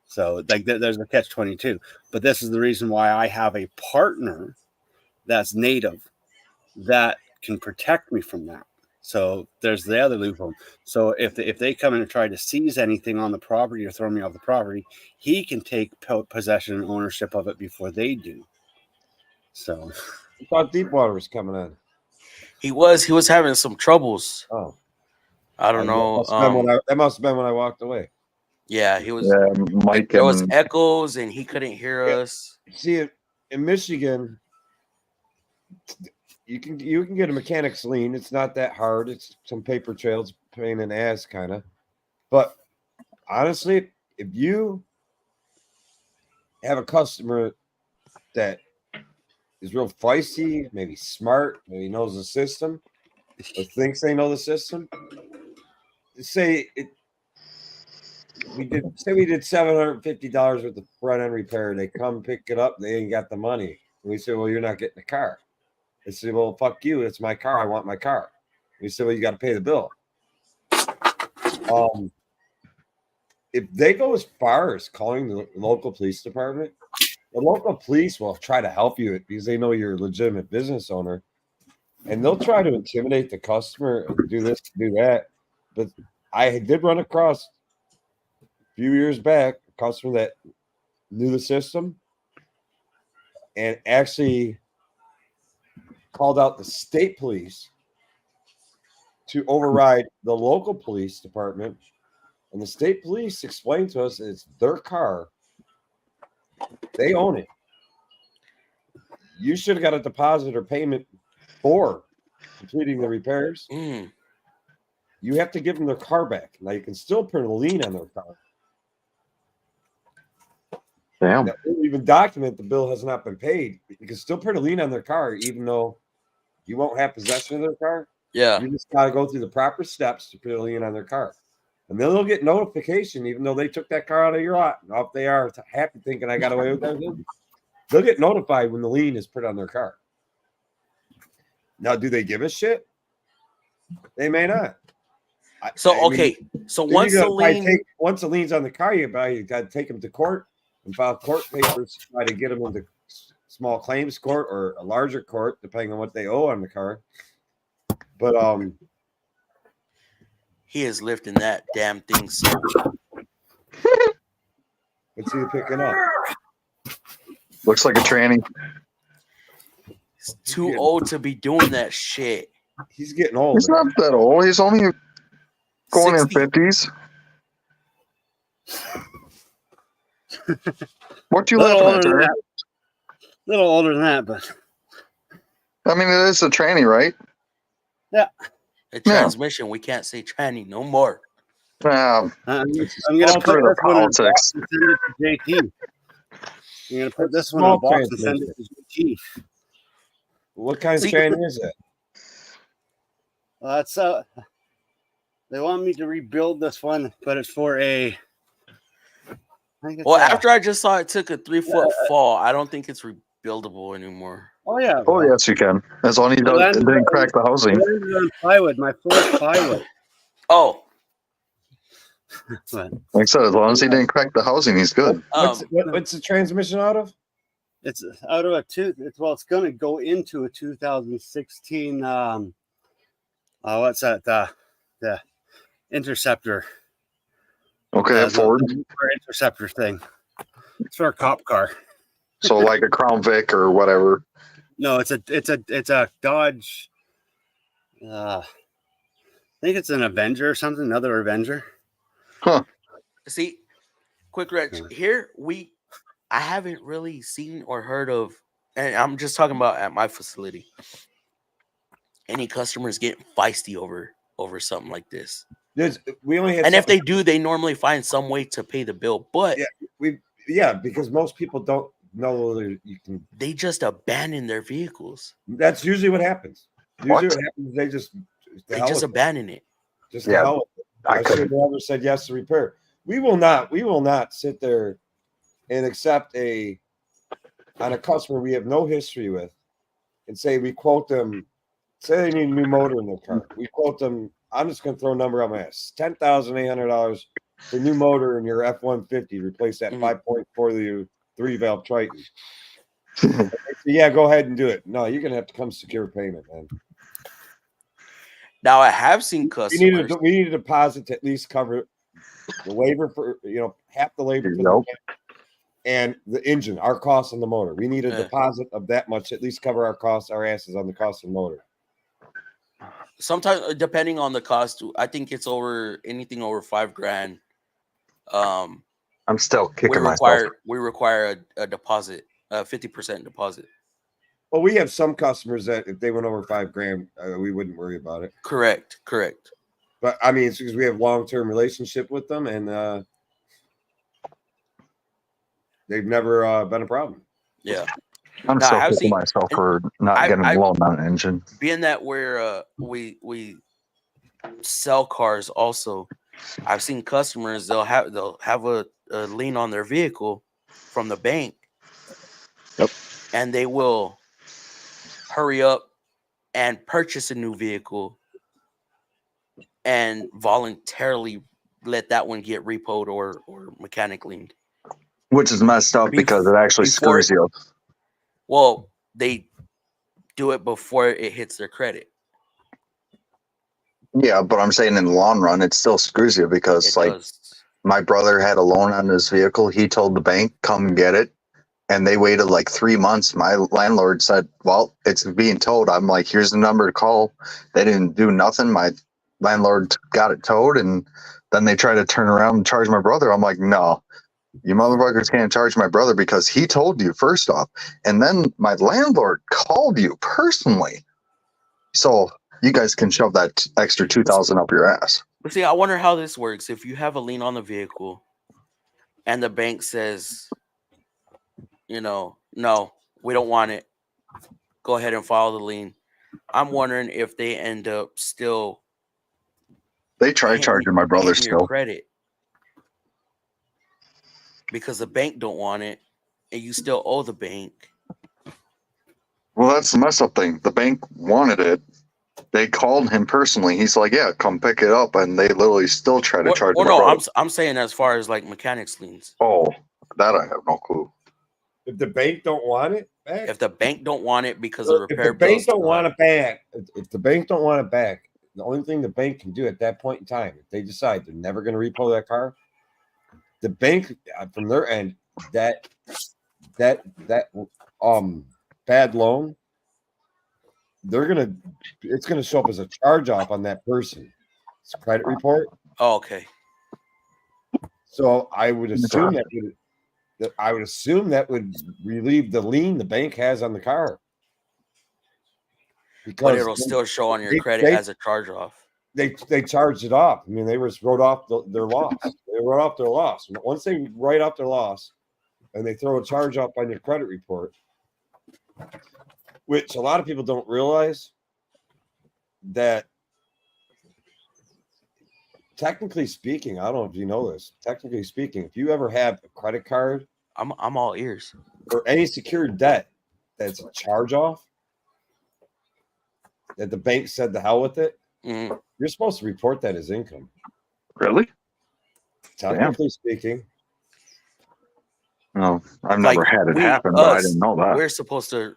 Speaker 4: So like there's a catch-22, but this is the reason why I have a partner that's native that can protect me from that. So there's the other loophole. So if they come in and try to seize anything on the property or throw me off the property, he can take possession and ownership of it before they do. So
Speaker 6: I thought Deepwater was coming in.
Speaker 2: He was having some troubles.
Speaker 6: Oh,
Speaker 2: I don't know.
Speaker 6: That must have been when I walked away.
Speaker 2: Yeah, he was.
Speaker 5: Yeah, Mike.
Speaker 2: There was echoes, and he couldn't hear us.
Speaker 6: See, in Michigan, you can get a mechanic's lien. It's not that hard. It's some paper trails, pain in the ass, kind of. But honestly, if you have a customer that is real feisty, maybe smart, maybe knows the system, or thinks they know the system, we did $750 worth of front end repair. They come pick it up, they ain't got the money. And we say, well, you're not getting the car. They say, well, fuck you, it's my car, I want my car. We say, well, you got to pay the bill. If they go as far as calling the local police department, the local police will try to help you because they know you're a legitimate business owner, and they'll try to intimidate the customer and do this, do that. But I did run across a few years back a customer that knew the system and actually called out the state police to override the local police department. And the state police explained to us it's their car. They own it. You should have got a deposit or payment for completing the repairs. You have to give them their car back. Now, you can still put a lien on their car.
Speaker 5: Damn.
Speaker 6: Now, even document the bill has not been paid. You can still put a lien on their car, even though you won't have possession of their car.
Speaker 2: Yeah.
Speaker 6: You just got to go through the proper steps to put a lien on their car. And then they'll get notification, even though they took that car out of your lot. Now, if they are happy thinking I got away with that, they'll get notified when the lien is put on their car. Now, do they give a shit? They may not.
Speaker 2: So once the
Speaker 6: lien's on the car, you got to take them to court and file court papers to try to get them into small claims court or a larger court, depending on what they owe on the car. But
Speaker 2: he is lifting that damn thing. So
Speaker 6: what's he picking up?
Speaker 5: Looks like a tranny.
Speaker 2: He's too old to be doing that shit.
Speaker 6: He's getting old.
Speaker 5: He's not that old. He's only going 60. In 50s. What you laughing at, Turner?
Speaker 4: A little older than that, but
Speaker 5: I mean, it is a tranny, right?
Speaker 4: Yeah.
Speaker 2: A transmission. We can't say tranny no more.
Speaker 4: I'm going to put this one in a box and send it to JT. I'm going to put this one in a box and send it to JT.
Speaker 6: What kind of tranny is it?
Speaker 4: That's they want me to rebuild this one, but it's for a.
Speaker 2: Well, after I just saw it took a 3-foot fall, I don't think it's rebuildable anymore.
Speaker 4: Oh yeah.
Speaker 5: Oh yes, you can. As long as you didn't crack the housing.
Speaker 4: Plywood, my floor plywood.
Speaker 2: Oh.
Speaker 5: Like I said, as long as he didn't crack the housing, he's good.
Speaker 6: What's the transmission out of?
Speaker 4: It's out of it's going to go into a 2016. What's that? The Interceptor.
Speaker 5: Okay, Ford
Speaker 4: Interceptor thing. It's for a cop car.
Speaker 5: So like a Crown Vic or whatever.
Speaker 4: No, it's a Dodge. I think it's an Avenger or something. Another Avenger.
Speaker 5: Huh.
Speaker 2: See, quick wrench here. I haven't really seen or heard of, and I'm just talking about at my facility, any customers getting feisty over something like this.
Speaker 6: We only had,
Speaker 2: and if they do, they normally find some way to pay the bill. But
Speaker 6: because most people don't know you can.
Speaker 2: They just abandon their vehicles.
Speaker 6: That's usually what happens. Usually what happens, they just
Speaker 2: abandon it.
Speaker 6: Just I should have never said yes to repair. We will not sit there and accept on a customer we have no history with and say we quote them, say they need a new motor in their car. We quote them, I'm just going to throw a number on my ass, $10,800 for new motor in your F-150, replace that 5.4 liter 3-valve Triton. Yeah, go ahead and do it. No, you're going to have to come secure payment, man.
Speaker 2: Now, I have seen customers.
Speaker 6: We need a deposit to at least cover the labor for, half the labor for the and the engine, our costs on the motor. We need a deposit of that much to at least cover our costs, our asses on the cost of the motor.
Speaker 2: Sometimes, depending on the cost, I think it's anything over $5,000.
Speaker 5: I'm still kicking myself.
Speaker 2: We require a deposit, a 50% deposit.
Speaker 6: Well, we have some customers that if they went over $5,000, we wouldn't worry about it.
Speaker 2: Correct.
Speaker 6: But I mean, it's because we have long-term relationship with them, and they've never been a problem.
Speaker 2: Yeah.
Speaker 5: I'm still kicking myself for not getting a loan on an engine.
Speaker 2: Being that we sell cars also, I've seen customers they'll have a lien on their vehicle from the bank.
Speaker 5: Yep.
Speaker 2: And they will hurry up and purchase a new vehicle and voluntarily let that one get repoed or mechanic leaned.
Speaker 5: Which is messed up because it actually screws you.
Speaker 2: Well, they do it before it hits their credit.
Speaker 5: Yeah, but I'm saying in the long run, it still screws you because my brother had a loan on his vehicle. He told the bank, come and get it. And they waited like 3 months. My landlord said, well, it's being towed. I'm like, here's the number to call. They didn't do nothing. My landlord got it towed. And then they tried to turn around and charge my brother. I'm like, no, you motherfuckers can't charge my brother because he told you first off. And then my landlord called you personally. So you guys can shove that extra $2,000 up your ass.
Speaker 2: But see, I wonder how this works. If you have a lien on the vehicle and the bank says, no, we don't want it, go ahead and file the lien. I'm wondering if they end up still.
Speaker 5: They try charging my brother still.
Speaker 2: Credit. Because the bank don't want it and you still owe the bank.
Speaker 5: Well, that's the mess up thing. The bank wanted it. They called him personally. He's like, yeah, come pick it up. And they literally still try to charge him.
Speaker 2: No, I'm saying as far as like mechanics liens.
Speaker 5: Oh, that I have no clue.
Speaker 6: If the bank don't want it back?
Speaker 2: If the bank don't want it because of repair
Speaker 6: bills. If the bank don't want it back, the only thing the bank can do at that point in time, if they decide they're never going to repo that car, the bank from their end, that bad loan, it's gonna show up as a charge off on that person. It's a credit report.
Speaker 2: Oh, okay.
Speaker 6: So I would assume that would relieve the lien the bank has on the car.
Speaker 2: But it'll still show on your credit as a charge off.
Speaker 6: They charged it off. I mean, they wrote off their loss. They wrote off their loss. Once they write off their loss and they throw a charge off on your credit report, which a lot of people don't realize, that technically speaking, I don't know if you know this, technically speaking, if you ever have a credit card,
Speaker 2: I'm all ears,
Speaker 6: or any secured debt that's a charge off that the bank said the hell with it, you're supposed to report that as income.
Speaker 5: Really?
Speaker 6: Technically speaking.
Speaker 5: No, I've never had it happen, but I didn't know that.
Speaker 2: We're supposed to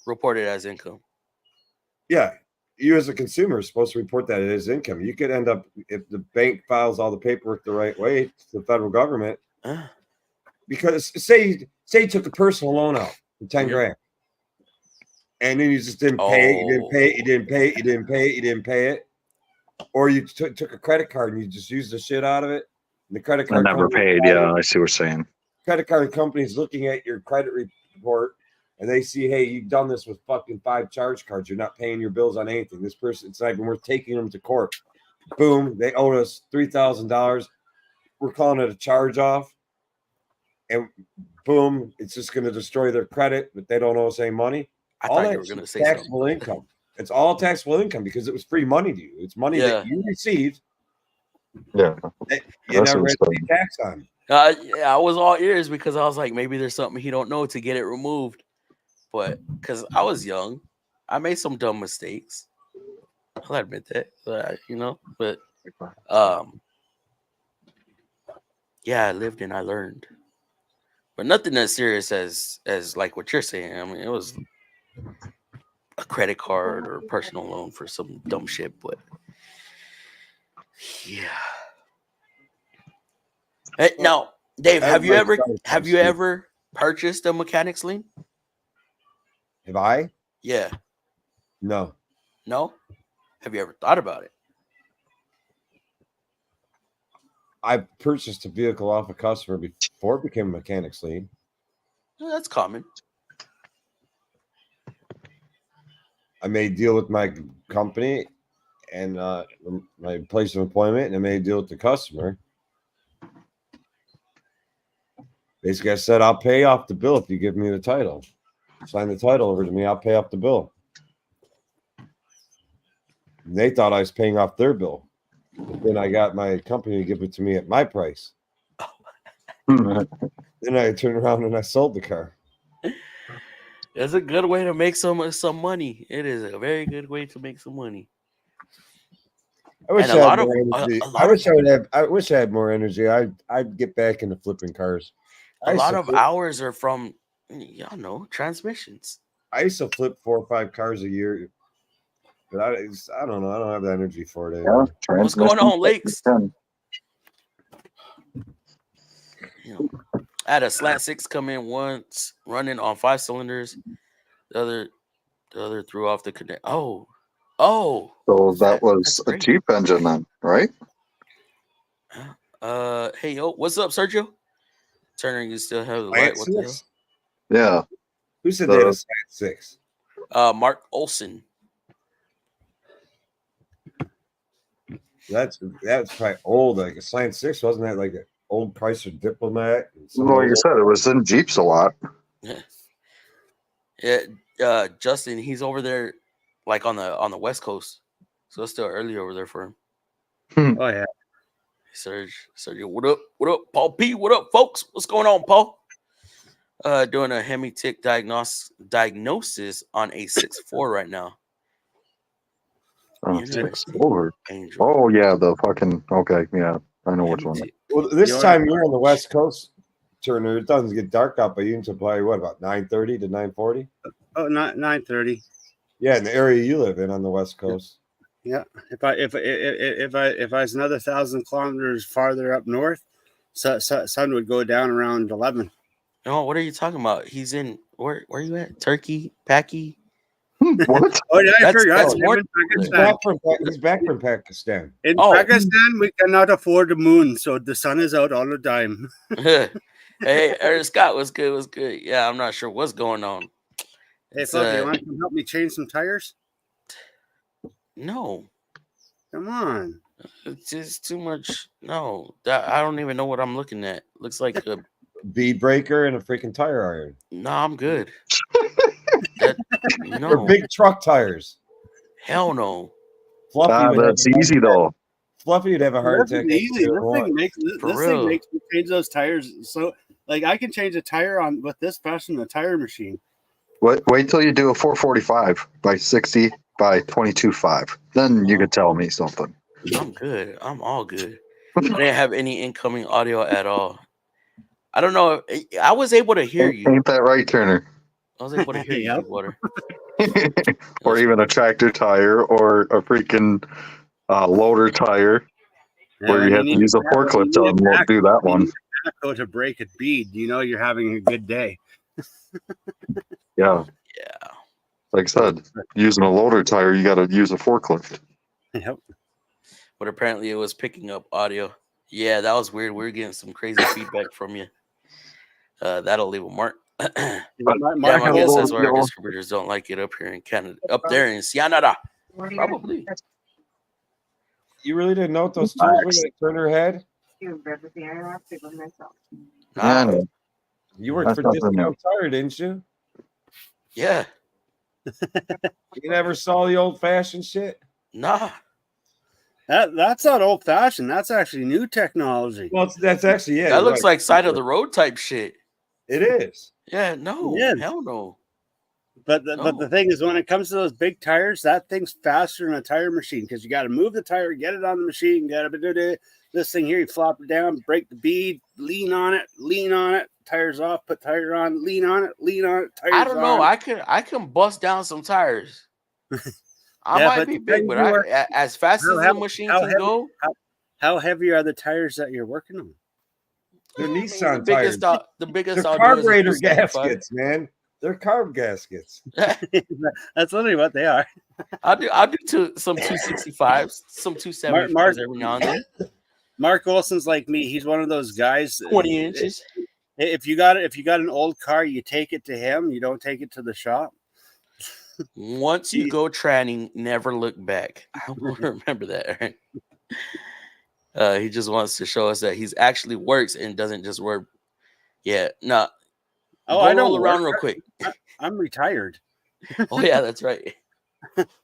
Speaker 2: report it as income.
Speaker 6: Yeah. You as a consumer are supposed to report that as income. You could end up, if the bank files all the paperwork the right way to the federal government, because say you took a personal loan out for 10 grand. And then you just didn't pay it, or you took a credit card and you just used the shit out of it, The credit
Speaker 5: I
Speaker 6: card
Speaker 5: never
Speaker 6: company-
Speaker 5: paid. Yeah, I see what you're saying.
Speaker 6: Credit card companies looking at your credit report and they see, hey, you've done this with fucking 5 charge cards. You're not paying your bills on anything. This person, it's not even worth taking them to court. Boom, they owe us $3,000. We're calling it a charge off. And boom, it's just going to destroy their credit, but they don't owe us any money.
Speaker 2: I
Speaker 6: All
Speaker 2: thought
Speaker 6: that
Speaker 2: you were going to say
Speaker 6: taxable
Speaker 2: something.
Speaker 6: income. It's all taxable income because it was free money to you. It's money that you received
Speaker 5: Yeah.
Speaker 6: that you're
Speaker 5: That's
Speaker 6: not ready to
Speaker 5: insane.
Speaker 6: pay tax on.
Speaker 2: Yeah, I was all ears because I was like, maybe there's something he don't know to get it removed. But because I was young, I made some dumb mistakes. I'll admit that, you know. But yeah, I lived and I learned. But nothing as serious as like what you're saying. I mean, it was a credit card or a personal loan for some dumb shit. But yeah. Hey, now, Dave, have you ever purchased a mechanic's lien?
Speaker 6: Have I?
Speaker 2: Yeah.
Speaker 6: No.
Speaker 2: No? Have you ever thought about it?
Speaker 6: I purchased a vehicle off a customer before it became a mechanic's lien.
Speaker 2: Yeah, that's common.
Speaker 6: I made a deal with my company and my place of employment, and I made a deal with the customer. Basically, I said, I'll pay off the bill if you give me the title. Sign the title over to me, I'll pay off the bill. And they thought I was paying off their bill. But then I got my company to give it to me at my price. Then I turned around and I sold the car.
Speaker 2: It's a good way to make some money. It is a very good way to make some money.
Speaker 6: I wish
Speaker 2: And
Speaker 6: I had more energy. I wish I had more energy. I'd get back into flipping cars.
Speaker 2: A lot of hours are from, y'all know, transmissions.
Speaker 6: I used to flip 4 or 5 cars a year, but I don't know. I don't have the energy for it anymore.
Speaker 5: Yeah,
Speaker 2: what's going on, Lakes? You know, I had a slant 6 come in once, running on 5 cylinders. The other threw off the connect. Oh.
Speaker 5: So that was a cheap engine then, right?
Speaker 2: Hey, yo, what's up, Sergio? Turner, you still have the light. What the hell?
Speaker 5: Yeah.
Speaker 6: Who said they had a slant 6?
Speaker 2: Mark Olson.
Speaker 6: That's probably old. Like a slant 6, wasn't that like an old Chrysler Diplomat?
Speaker 5: Well, like you said, it was in Jeeps a lot.
Speaker 2: Yeah. Justin, he's over there, like on the West Coast, so it's still early over there for him.
Speaker 4: Oh yeah.
Speaker 2: Sergio, what up? What up, Paul P? What up, folks? What's going on, Paul? Doing a hemi-tick diagnosis on a 6.4 right now.
Speaker 5: Oh, 6.4. Oh yeah, the fucking yeah. I know which one.
Speaker 6: Well, this time you're on the West Coast, Turner. It doesn't get dark out, but you can supply what about 9:30 to 9:40?
Speaker 4: Oh, not 9:30.
Speaker 6: Yeah, in the area you live in on the West Coast.
Speaker 4: Yeah, if I was another 1,000 kilometers farther up north, sun would go down around 11.
Speaker 2: No, what are you talking about? He's in where are you at? Turkey, Packy?
Speaker 5: What?
Speaker 4: Oh yeah, I forgot.
Speaker 6: He's back from Pakistan.
Speaker 4: In Pakistan, we cannot afford the moon, so the sun is out all the time.
Speaker 2: Hey, Scott, what's good? What's good? Yeah, I'm not sure what's going on.
Speaker 4: Hey, Fluffy, you want to help me change some tires?
Speaker 2: No.
Speaker 4: Come on.
Speaker 2: It's just too much. No, I don't even know what I'm looking at. Looks like a
Speaker 6: bead breaker and a freaking tire iron.
Speaker 2: No, I'm good. No.
Speaker 6: They're big truck tires.
Speaker 2: Hell no.
Speaker 6: Fluffy
Speaker 5: that's easy though.
Speaker 6: Fluffy would have a heart attack.
Speaker 4: Easy. This thing makes me change those tires. So, like, I can change a tire with this fashion, the tire machine.
Speaker 5: Wait till you do a 445 by 60 by 22.5. Then you could tell me something.
Speaker 2: I'm good. I'm all good. I didn't have any incoming audio at all. I don't know. I was able to hear you.
Speaker 5: Ain't that right, Turner?
Speaker 2: I was able to hear you, Water.
Speaker 5: Or even a tractor tire or a freaking loader tire where you have to use a forklift to do that one.
Speaker 4: Go to break a bead. You know you're having a good day.
Speaker 5: Yeah. Like I said, using a loader tire, you got to use a forklift.
Speaker 4: Yep.
Speaker 2: But apparently it was picking up audio. Yeah, that was weird. We're getting some crazy feedback from you. That'll leave a mark. Yeah,
Speaker 4: Mark,
Speaker 2: my guess that's why our
Speaker 5: Yo.
Speaker 2: distributors don't like it up here in Canada. Up there in Canada. Probably.
Speaker 6: You really didn't know what those tools were that turned her head?
Speaker 5: Yeah,
Speaker 2: Nah.
Speaker 6: You worked
Speaker 5: That's
Speaker 6: for
Speaker 5: something
Speaker 6: Discount Tire, didn't you?
Speaker 2: Yeah.
Speaker 6: You never saw the old fashioned shit?
Speaker 2: Nah.
Speaker 4: that's not old fashioned. That's actually new technology.
Speaker 6: Well, that's actually
Speaker 2: That looks like side of the road type shit.
Speaker 6: It is.
Speaker 2: Yeah, no.
Speaker 4: It is.
Speaker 2: Hell no.
Speaker 4: But the thing is, when it comes to those big tires, that thing's faster than a tire machine because you got to move the tire, get it on the machine, got to do this thing here. You flop it down, break the bead, lean on it, tires off, put tire on, lean on it, tires.
Speaker 2: I don't know.
Speaker 4: on.
Speaker 2: I can bust down some tires. I
Speaker 4: Yeah,
Speaker 2: might
Speaker 4: but
Speaker 2: be
Speaker 4: the
Speaker 2: big,
Speaker 4: thing
Speaker 2: but
Speaker 4: you are-
Speaker 2: as fast as the machine can go,
Speaker 4: How heavy are the tires that you're working on?
Speaker 6: They're
Speaker 2: I mean,
Speaker 6: Nissan
Speaker 2: the biggest
Speaker 6: tires.
Speaker 2: the biggest
Speaker 6: They're
Speaker 2: I'll do is a
Speaker 6: carburetor
Speaker 2: 275.
Speaker 6: gaskets, man. They're carb gaskets.
Speaker 4: That's literally what they are.
Speaker 2: I'll do some 265s, some 275s
Speaker 4: Mark-
Speaker 2: every now and then.
Speaker 4: Mark Olson's like me. He's one of those guys.
Speaker 2: 20 inches.
Speaker 4: If you got an old car, you take it to him. You don't take it to the shop.
Speaker 2: Once you go tranning, never look back. I will remember that. Right? He just wants to show us that he's actually works and doesn't just work. Yeah, no.
Speaker 4: Oh,
Speaker 2: Go
Speaker 4: I don't
Speaker 2: roll around
Speaker 4: work.
Speaker 2: real quick.
Speaker 4: I'm retired.
Speaker 2: Oh yeah, that's right.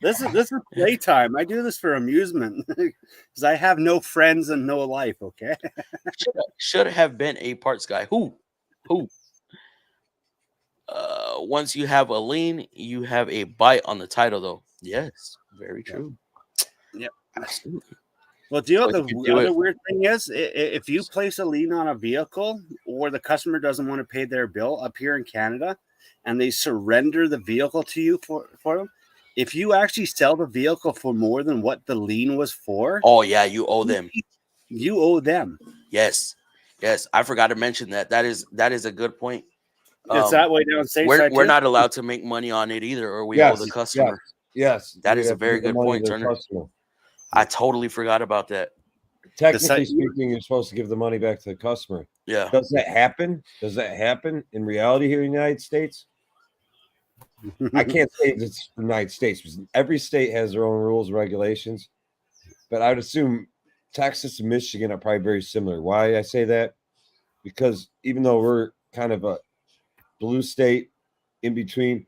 Speaker 4: This is playtime. I do this for amusement because I have no friends and no life. Okay.
Speaker 2: Should have been a parts guy. Who? Once you have a lean, you have a bite on the title, though. Yes, very true.
Speaker 4: Yep.
Speaker 2: Absolutely.
Speaker 4: Well, do you know
Speaker 2: But
Speaker 4: what
Speaker 2: you can
Speaker 4: the
Speaker 2: do
Speaker 4: other
Speaker 2: it.
Speaker 4: weird thing is? If you place a lien on a vehicle or the customer doesn't want to pay their bill up here in Canada and they surrender the vehicle to you for them, if you actually sell the vehicle for more than what the lien was for,
Speaker 2: Oh yeah, you owe them.
Speaker 4: You owe them.
Speaker 2: Yes. I forgot to mention that. That is a good point.
Speaker 4: It's that way down
Speaker 2: We're
Speaker 4: stateside.
Speaker 2: not allowed to make money on it either, or we owe the customer.
Speaker 6: Yes.
Speaker 2: That
Speaker 6: You
Speaker 2: is a
Speaker 6: have to
Speaker 2: very
Speaker 6: give the
Speaker 2: good
Speaker 6: money
Speaker 2: point,
Speaker 6: to the
Speaker 2: Turner.
Speaker 6: customer.
Speaker 2: I totally forgot about that.
Speaker 6: Technically speaking, you're supposed to give the money back to the customer.
Speaker 2: Yeah.
Speaker 6: Does that happen? Does that happen in reality here in the United States? I can't say it's the United States because every state has their own rules and regulations. But I would assume Texas and Michigan are probably very similar. Why I say that? Because even though we're kind of a blue state in between,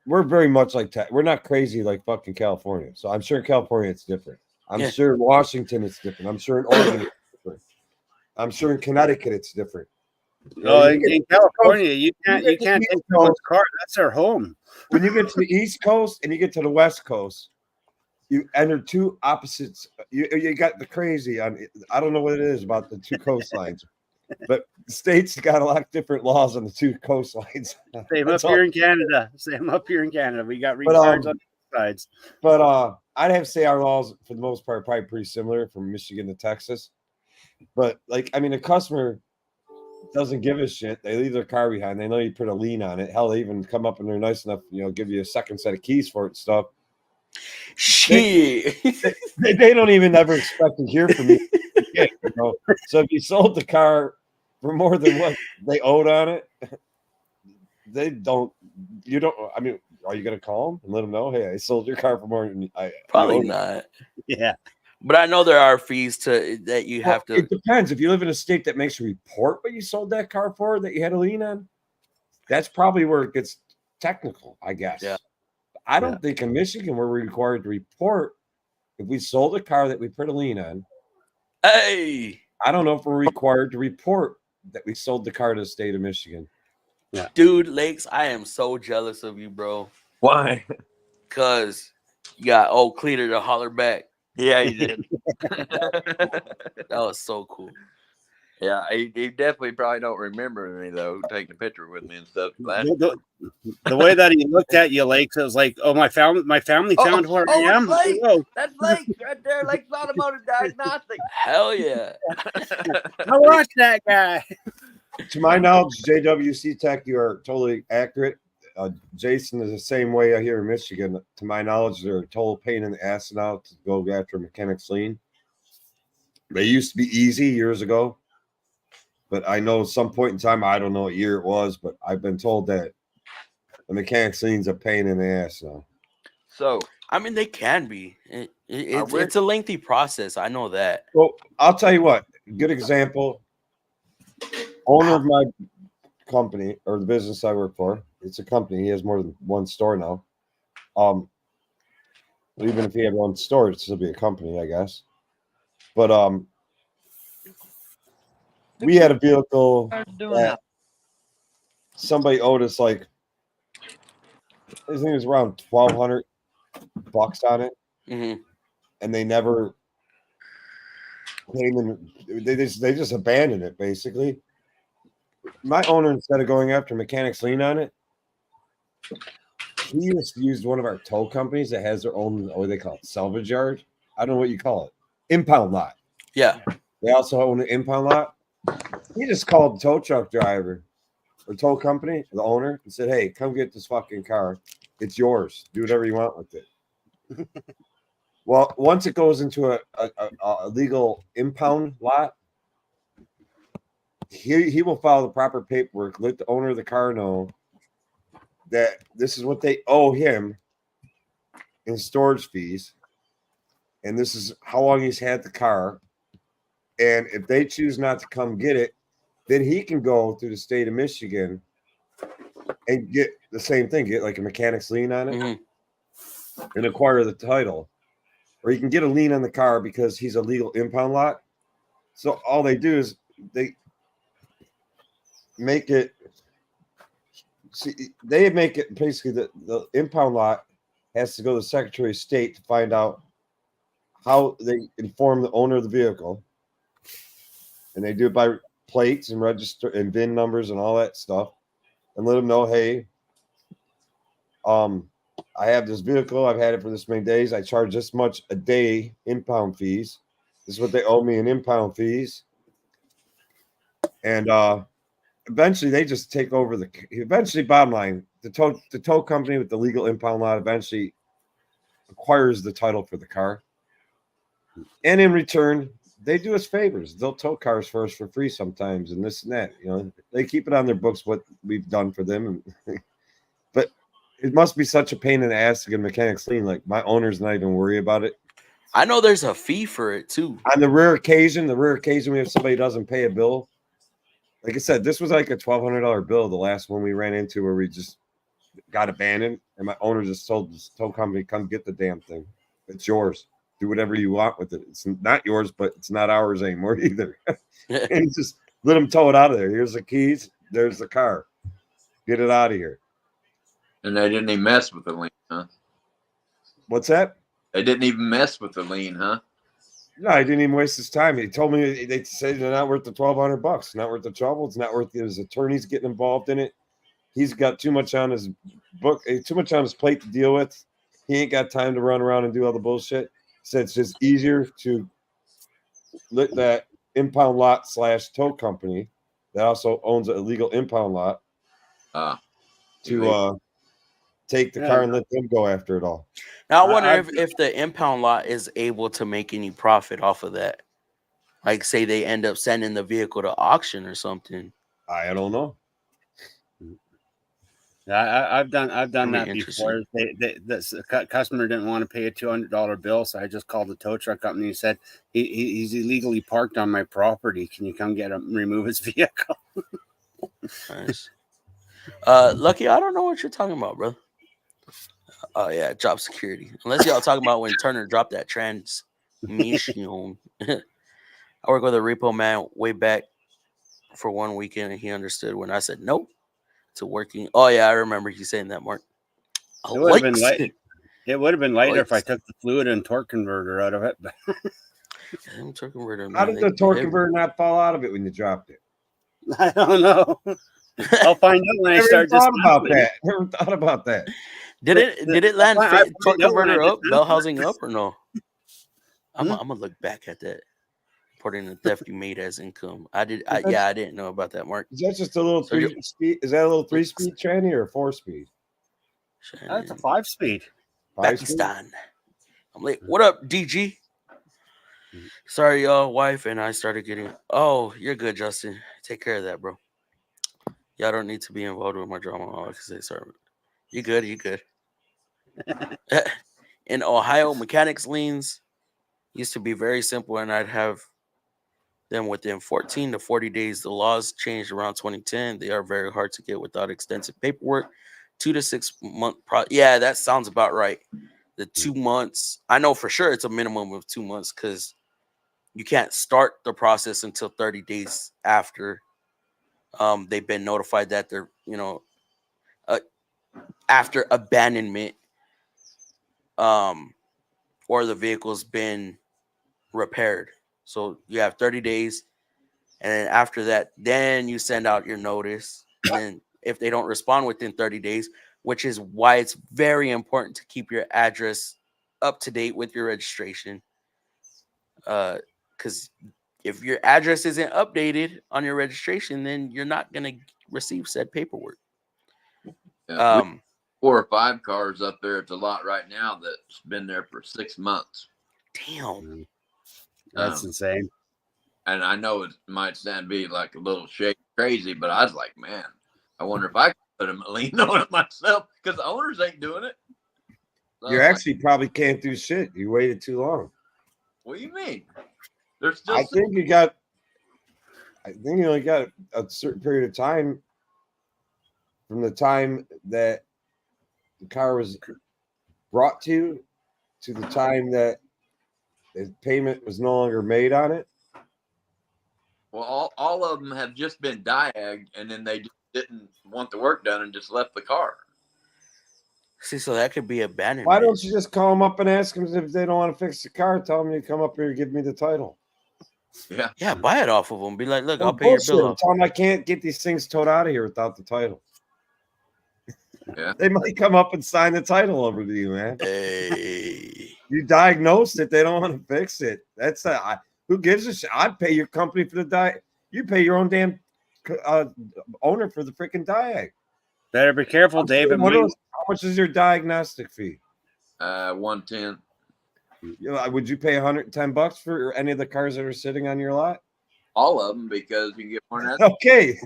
Speaker 6: we're very much like we're not crazy like fucking California. So I'm sure in California it's different. I'm sure in Washington it's different. I'm sure in Oregon it's different. I'm sure in Connecticut it's different.
Speaker 4: No, in California, you can't take someone's car. That's their home.
Speaker 6: When you get to the East Coast and you get to the West Coast, you enter two opposites. You got the crazy on. I don't know what it is about the two coastlines, but the states got a lot of different laws on the two coastlines.
Speaker 4: Same up here in Canada. We got retards on both sides.
Speaker 6: But I'd have to say our laws, for the most part, are probably pretty similar from Michigan to Texas. But like, I mean, a customer doesn't give a shit. They leave their car behind. They know you put a lien on it. Hell, they even come up and they're nice enough, give you a second set of keys for it and stuff.
Speaker 2: Shit.
Speaker 6: They don't even ever expect to hear from you. So if you sold the car for more than what they owed on it, I mean, are you going to call them and let them know, hey, I sold your car for more than I
Speaker 2: Probably not.
Speaker 4: Yeah.
Speaker 2: But I know there are fees that you have to.
Speaker 6: It depends. If you live in a state that makes you report what you sold that car for, that you had a lien on, that's probably where it gets technical, I guess.
Speaker 2: Yeah.
Speaker 6: I don't think in Michigan we're required to report if we sold a car that we put a lien on.
Speaker 2: Hey,
Speaker 6: I don't know if we're required to report that we sold the car to the state of Michigan.
Speaker 4: Yeah.
Speaker 2: Dude, Lakes, I am so jealous of you, bro.
Speaker 3: Why?
Speaker 2: Because you got old Cleater to holler back.
Speaker 3: Yeah, he did.
Speaker 2: That was so cool.
Speaker 3: Yeah, he definitely probably don't remember me though, taking a picture with me and stuff.
Speaker 4: The way that he looked at you, Lake, it was like, "Oh, my family found where I am."
Speaker 3: Blake.
Speaker 4: Whoa.
Speaker 3: That's Blake right there, Lake's Automotive Diagnostics.
Speaker 2: Hell yeah.
Speaker 4: I watched that guy.
Speaker 6: To my knowledge, JWC Tech, you are totally accurate. Jason is the same way out here in Michigan. To my knowledge, they're a total pain in the ass now to go after mechanics lien. They used to be easy years ago, but I know some point in time, I don't know what year it was, but I've been told that the mechanics lien's a pain in the ass now.
Speaker 2: So I mean, they can be. It's a lengthy process. I know that.
Speaker 6: Well, I'll tell you what. Good example. Owner of my company or the business I work for. It's a company. He has more than one store now. Even if he had one store, it'd still be a company, I guess. But we had a vehicle that somebody owed us like, I think it was around $1,200 on it, and they never came in. They just abandoned it basically. My owner, instead of going after mechanics lien on it, he just used one of our tow companies that has their own, what they call it, salvage yard. I don't know what you call it, impound lot.
Speaker 2: Yeah,
Speaker 6: they also own an impound lot. He just called the tow truck driver or tow company, the owner, and said, "Hey, come get this fucking car. It's yours. Do whatever you want with it." Well, once it goes into a legal impound lot, he will file the proper paperwork, let the owner of the car know that this is what they owe him in storage fees, and this is how long he's had the car. And if they choose not to come get it, then he can go through the state of Michigan and get the same thing, get like a mechanic's lien on it and acquire the title. Or he can get a lien on the car because he's a legal impound lot. So all they do is they make it, they make it basically the impound lot has to go to the Secretary of State to find out how they inform the owner of the vehicle. And they do it by plates and register and VIN numbers and all that stuff, and let them know, hey, I have this vehicle. I've had it for this many days. I charge this much a day impound fees. This is what they owe me in impound fees. And eventually they just take over eventually, bottom line, the tow company with the legal impound lot eventually acquires the title for the car. And in return, they do us favors. They'll tow cars for us for free sometimes, and this and that. You know, they keep it on their books what we've done for them. But it must be such a pain in the ass to get a mechanic's lien. Like, my owner's not even worried about it.
Speaker 2: I know there's a fee for it too. On
Speaker 6: the rare occasion we have somebody doesn't pay a bill. Like I said, this was like a $1,200 bill. The last one we ran into where we just got abandoned, and my owner just told the tow company, "Come get the damn thing. It's yours. Do whatever you want with it. It's not yours, but it's not ours anymore either." And just let them tow it out of there. Here's the keys. There's the car. Get it out of here.
Speaker 7: And they didn't even mess with the lien, huh?
Speaker 6: What's that?
Speaker 7: They didn't even mess with the lien, huh?
Speaker 6: No, I didn't even waste his time. He told me they said they're not worth the $1,200. Not worth the trouble. It's not worth his attorneys getting involved in it. He's got too much on his book, too much on his plate to deal with. He ain't got time to run around and do all the bullshit. Said it's just easier to let that impound lot / tow company that also owns a illegal impound lot to take the car and let them go after it all.
Speaker 2: Now I wonder if the impound lot is able to make any profit off of that. Like, say they end up sending the vehicle to auction or something.
Speaker 6: I don't know.
Speaker 4: I've done that before. The customer didn't want to pay a $200 bill, so I just called the tow truck company and said, he's illegally parked on my property. Can you come get him, remove his vehicle?
Speaker 2: Nice. Lucky, I don't know what you're talking about, bro. Oh yeah, job security. Unless y'all talking about when Turner dropped that transmission. I work with a repo man way back for one weekend, and he understood when I said nope to working. Oh yeah, I remember you saying that, Mark.
Speaker 4: It would have been light. It would have been lighter if I took the fluid and torque converter out of it.
Speaker 2: Torque converter.
Speaker 6: How did the torque converter not fall out of it when you dropped it?
Speaker 4: I don't know. I'll find out when I start.
Speaker 6: Never thought about that.
Speaker 2: Did it land torque converter up, bell housing up, or no? I'm gonna look back at that. Reporting the theft you made as income. I didn't know about that, Mark.
Speaker 6: Is that just a little 3-speed? Is that a little 3-speed tranny or a 4-speed?
Speaker 4: That's a 5-speed.
Speaker 2: Pakistan. I'm like, what up, DG? Sorry, y'all. Wife and I started getting. Oh, you're good, Justin. Take care of that, bro. Y'all don't need to be involved with my drama. All I can say, sorry. You good? You good? In Ohio, mechanics liens used to be very simple, and I'd have them within 14 to 40 days. The laws changed around 2010. They are very hard to get without extensive paperwork. 2 to 6 month yeah, that sounds about right. The 2 months, I know for sure it's a minimum of 2 months because you can't start the process until 30 days after they've been notified that they're, after abandonment, or the vehicle's been repaired. So you have 30 days, and then after that, then you send out your notice. And then if they don't respond within 30 days, which is why it's very important to keep your address up to date with your registration. Because if your address isn't updated on your registration, then you're not going to receive said paperwork.
Speaker 7: Yeah, 4 or 5 cars up there at the lot right now that's been there for 6 months.
Speaker 2: Damn.
Speaker 4: That's insane.
Speaker 7: And I know it might sound be like a little crazy, but I was like, man, I wonder if I could put a lien on it myself because the owners ain't doing it. So
Speaker 6: You actually probably can't do shit. You waited too long.
Speaker 7: What do you mean? There's still.
Speaker 6: I think you only got a certain period of time from the time that the car was brought to the time that the payment was no longer made on it.
Speaker 7: Well, all of them have just been DIAG, and then they just didn't want the work done and just left the car.
Speaker 2: See, so that could be abandonment.
Speaker 6: Why don't you just call them up and ask them if they don't want to fix the car? Tell them you come up here and give me the title.
Speaker 2: Yeah, buy it off of them. Be like, look, I'll pay your bill off.
Speaker 6: Tell them I can't get these things towed out of here without the title.
Speaker 7: Yeah,
Speaker 6: they might come up and sign the title over to you, man.
Speaker 2: Hey,
Speaker 6: you diagnosed it. They don't want to fix it. That's who gives a shit? I'd pay your company for the You pay your own damn owner for the freaking DIAG.
Speaker 4: Better be careful, David.
Speaker 6: How much is your diagnostic fee?
Speaker 7: 110.
Speaker 6: Would you pay $110 for any of the cars that are sitting on your lot?
Speaker 7: All of them, because you can get one.
Speaker 6: Okay.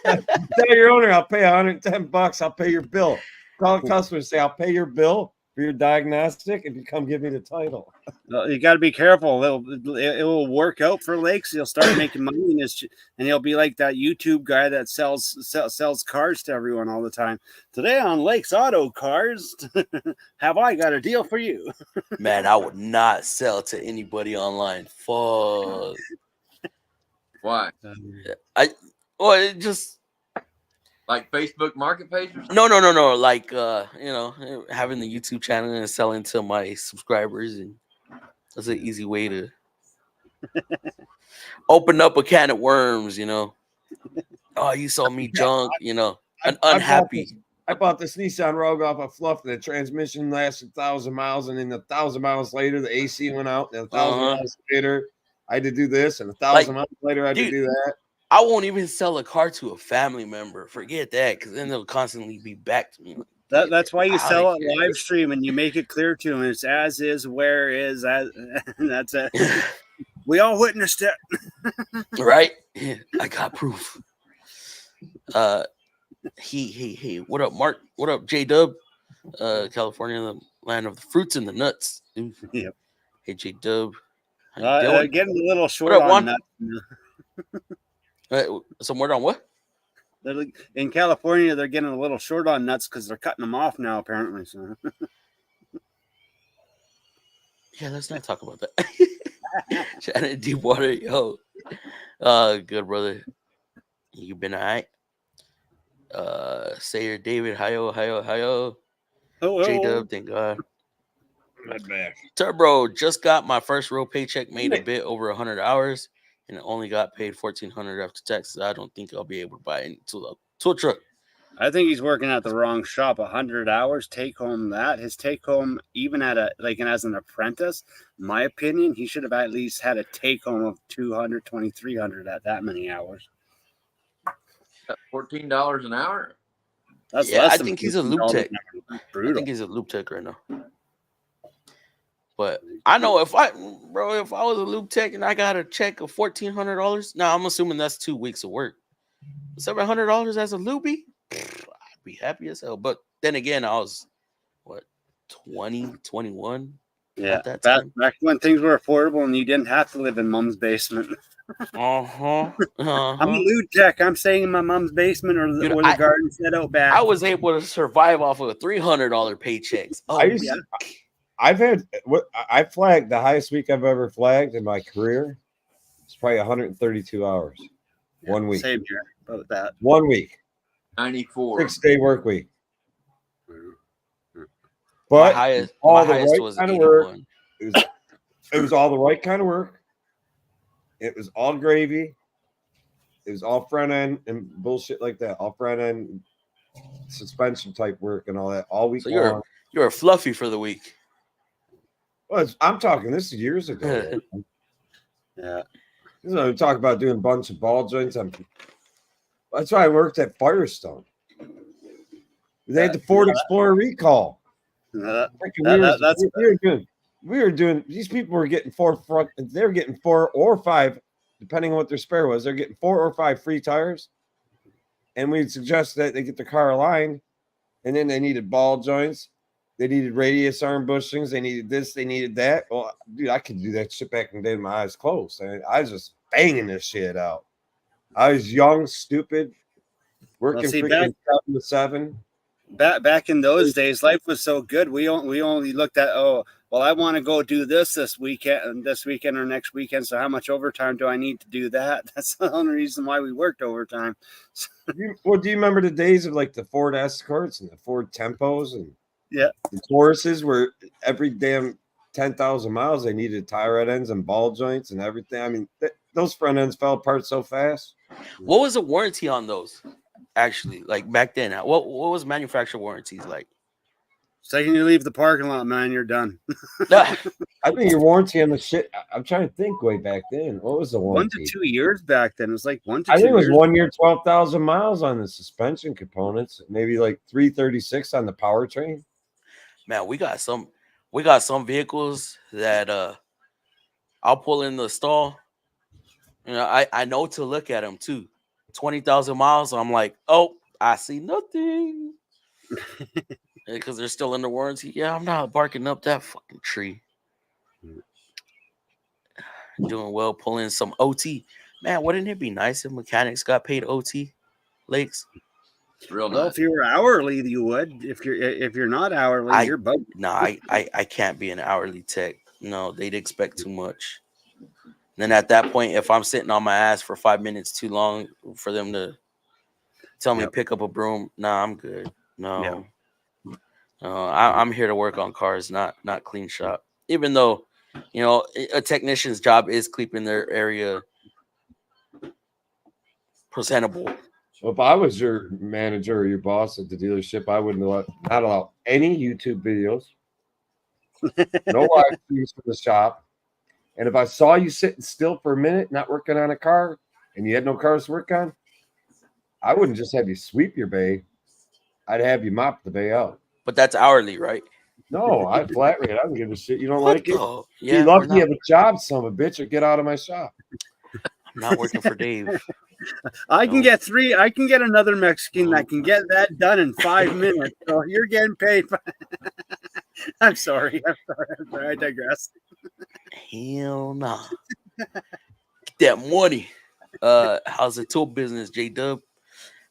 Speaker 6: Tell your owner, I'll pay $110. I'll pay your bill. Call a customer and say, I'll pay your bill for your diagnostic if you come give me the title.
Speaker 4: Well, you got to be careful. It will work out for Lakes. He'll start making money, and he'll be like that YouTube guy that sells cars to everyone all the time. Today on Lakes Auto Cars, have I got a deal for you?
Speaker 2: Man, I would not sell to anybody online. Fuck.
Speaker 7: Why?
Speaker 2: It just
Speaker 7: like Facebook Marketplace or something?
Speaker 2: No. Like having the YouTube channel and selling to my subscribers, and that's an easy way to open up a can of worms, Oh, you saw me junk, unhappy.
Speaker 6: I bought this Nissan Rogue off of Fluff, and the transmission lasted 1,000 miles, and then 1,000 miles later, the AC went out, and 1,000 miles later, I had to do this, and 1,000 miles later, I had to do that.
Speaker 2: I won't even sell a car to a family member. Forget that, because then they'll constantly be back to me.
Speaker 4: That's why you sell it live stream, and you make it clear to them. It's as is, where is, as, that's it. We all witnessed it.
Speaker 2: Right? Yeah, I got proof. Hey, what up, Mark? What up, J-Dub? California, the land of the fruits and the nuts.
Speaker 4: Yep.
Speaker 2: Hey, J-Dub.
Speaker 4: Getting a little short on nuts.
Speaker 2: Some word on what?
Speaker 4: In California, they're getting a little short on nuts because they're cutting them off now, apparently. So.
Speaker 2: Yeah, let's not talk about that. Shannon Deepwater, yo. Good, brother. You been all right? Sayer David, hi-yo. J-Dub, thank God.
Speaker 6: Right back.
Speaker 2: Turbo, just got my first real paycheck, made a bit over 100 hours, and only got paid $1,400 after taxes. I don't think I'll be able to buy any tool truck.
Speaker 4: I think he's working at the wrong shop. 100 hours, take home that. His take home, even at as an apprentice, in my opinion, he should have at least had a take home of $200, $2,300 at that many hours.
Speaker 7: $14 an hour.
Speaker 4: That's
Speaker 2: I think he's a loop tech.
Speaker 4: Brutal.
Speaker 2: I think he's a loop tech right now. But I know if I was a lube tech and I got a check of $1,400, now I'm assuming that's 2 weeks of work. $700 as a lubie, I'd be happy as hell. But then again, I was what 20, 21 at that time.
Speaker 4: Back when things were affordable and you didn't have to live in mom's basement.
Speaker 2: I'm
Speaker 4: a lube tech. I'm staying in my mom's basement or the garden set out back.
Speaker 2: I was able to survive off of $300 paychecks. Oh,
Speaker 6: I flagged the highest week I've ever flagged in my career. It's probably 132 hours. 1 week.
Speaker 4: Same here. About that.
Speaker 6: 1 week.
Speaker 7: 94.
Speaker 6: 6-day work week. But
Speaker 2: my highest was 81.
Speaker 6: It was all the right kind of work. It was all gravy. It was all front end and bullshit like that. All front end suspension type work and all that all week long.
Speaker 2: You're a fluffy for the week.
Speaker 6: Well, I'm talking. This is years ago.
Speaker 4: Yeah.
Speaker 6: I'm talking about doing a bunch of ball joints. That's why I worked at Firestone. They had the Ford Explorer recall. We were doing. These people were getting they were getting 4 or 5, depending on what their spare was. They're getting 4 or 5 free tires, and we'd suggest that they get the car aligned, and then they needed ball joints, they needed radius arm bushings, they needed this, they needed that. Well, dude, I could do that shit back in the day with my eyes closed. I was just banging this shit out. I was young, stupid, working freaking 7 to 7.
Speaker 4: Back in those days, life was so good. We only looked at, I want to go do this weekend or next weekend. So how much overtime do I need to do that? That's the only reason why we worked overtime.
Speaker 6: Do you remember the days of like the Ford Escorts and the Ford Tempos and the Tauruses, where every damn 10,000 miles they needed tie rod ends and ball joints and everything? I mean, those front ends fell apart so fast.
Speaker 2: What was the warranty on those? Actually, like back then, what was manufacturer warranties like?
Speaker 4: Second you leave the parking lot, man, you're done.
Speaker 6: I think your warranty on the shit. I'm trying to think way back then. What was the warranty?
Speaker 4: 1 to 2 years back then. It was like 1 to 2
Speaker 6: I think it was
Speaker 4: years.
Speaker 6: 1 year, 12,000 miles on the suspension components. Maybe like 336 on the powertrain.
Speaker 2: Man, we got some vehicles that I'll pull in the stall. You know, I know to look at them too. 20,000 miles. I'm like, oh, I see nothing. Because they're still under warranty. Yeah, I'm not barking up that fucking tree. Doing well, pulling some OT. Man, wouldn't it be nice if mechanics got paid OT, Lakes?
Speaker 7: Real nice.
Speaker 4: Well, if you were hourly, you would. If you're not hourly, you're bugged.
Speaker 2: No, I can't be an hourly tech. No, they'd expect too much. Then at that point, if I'm sitting on my ass for 5 minutes too long for them to tell me pick up a broom, nah, I'm good. No, I'm here to work on cars, not clean shop. Even though, you know, a technician's job is keeping their area presentable.
Speaker 6: Well, if I was your manager or your boss at the dealership, I wouldn't not allow any YouTube videos, no live streams from the shop. And if I saw you sitting still for a minute, not working on a car, and you had no cars to work on, I wouldn't just have you sweep your bay. I'd have you mop the bay out.
Speaker 2: But that's hourly, right?
Speaker 6: No, I flat rate. I don't give a shit. You don't like it?
Speaker 2: Yeah,
Speaker 6: you lucky you have a job, son of a bitch, or get out of my shop.
Speaker 2: I'm not working for Dave.
Speaker 4: I can get another Mexican that can get that done in 5 minutes. So you're getting paid. I'm sorry. I digress.
Speaker 2: Hell no. Get that money. How's the tool business, J-Dub?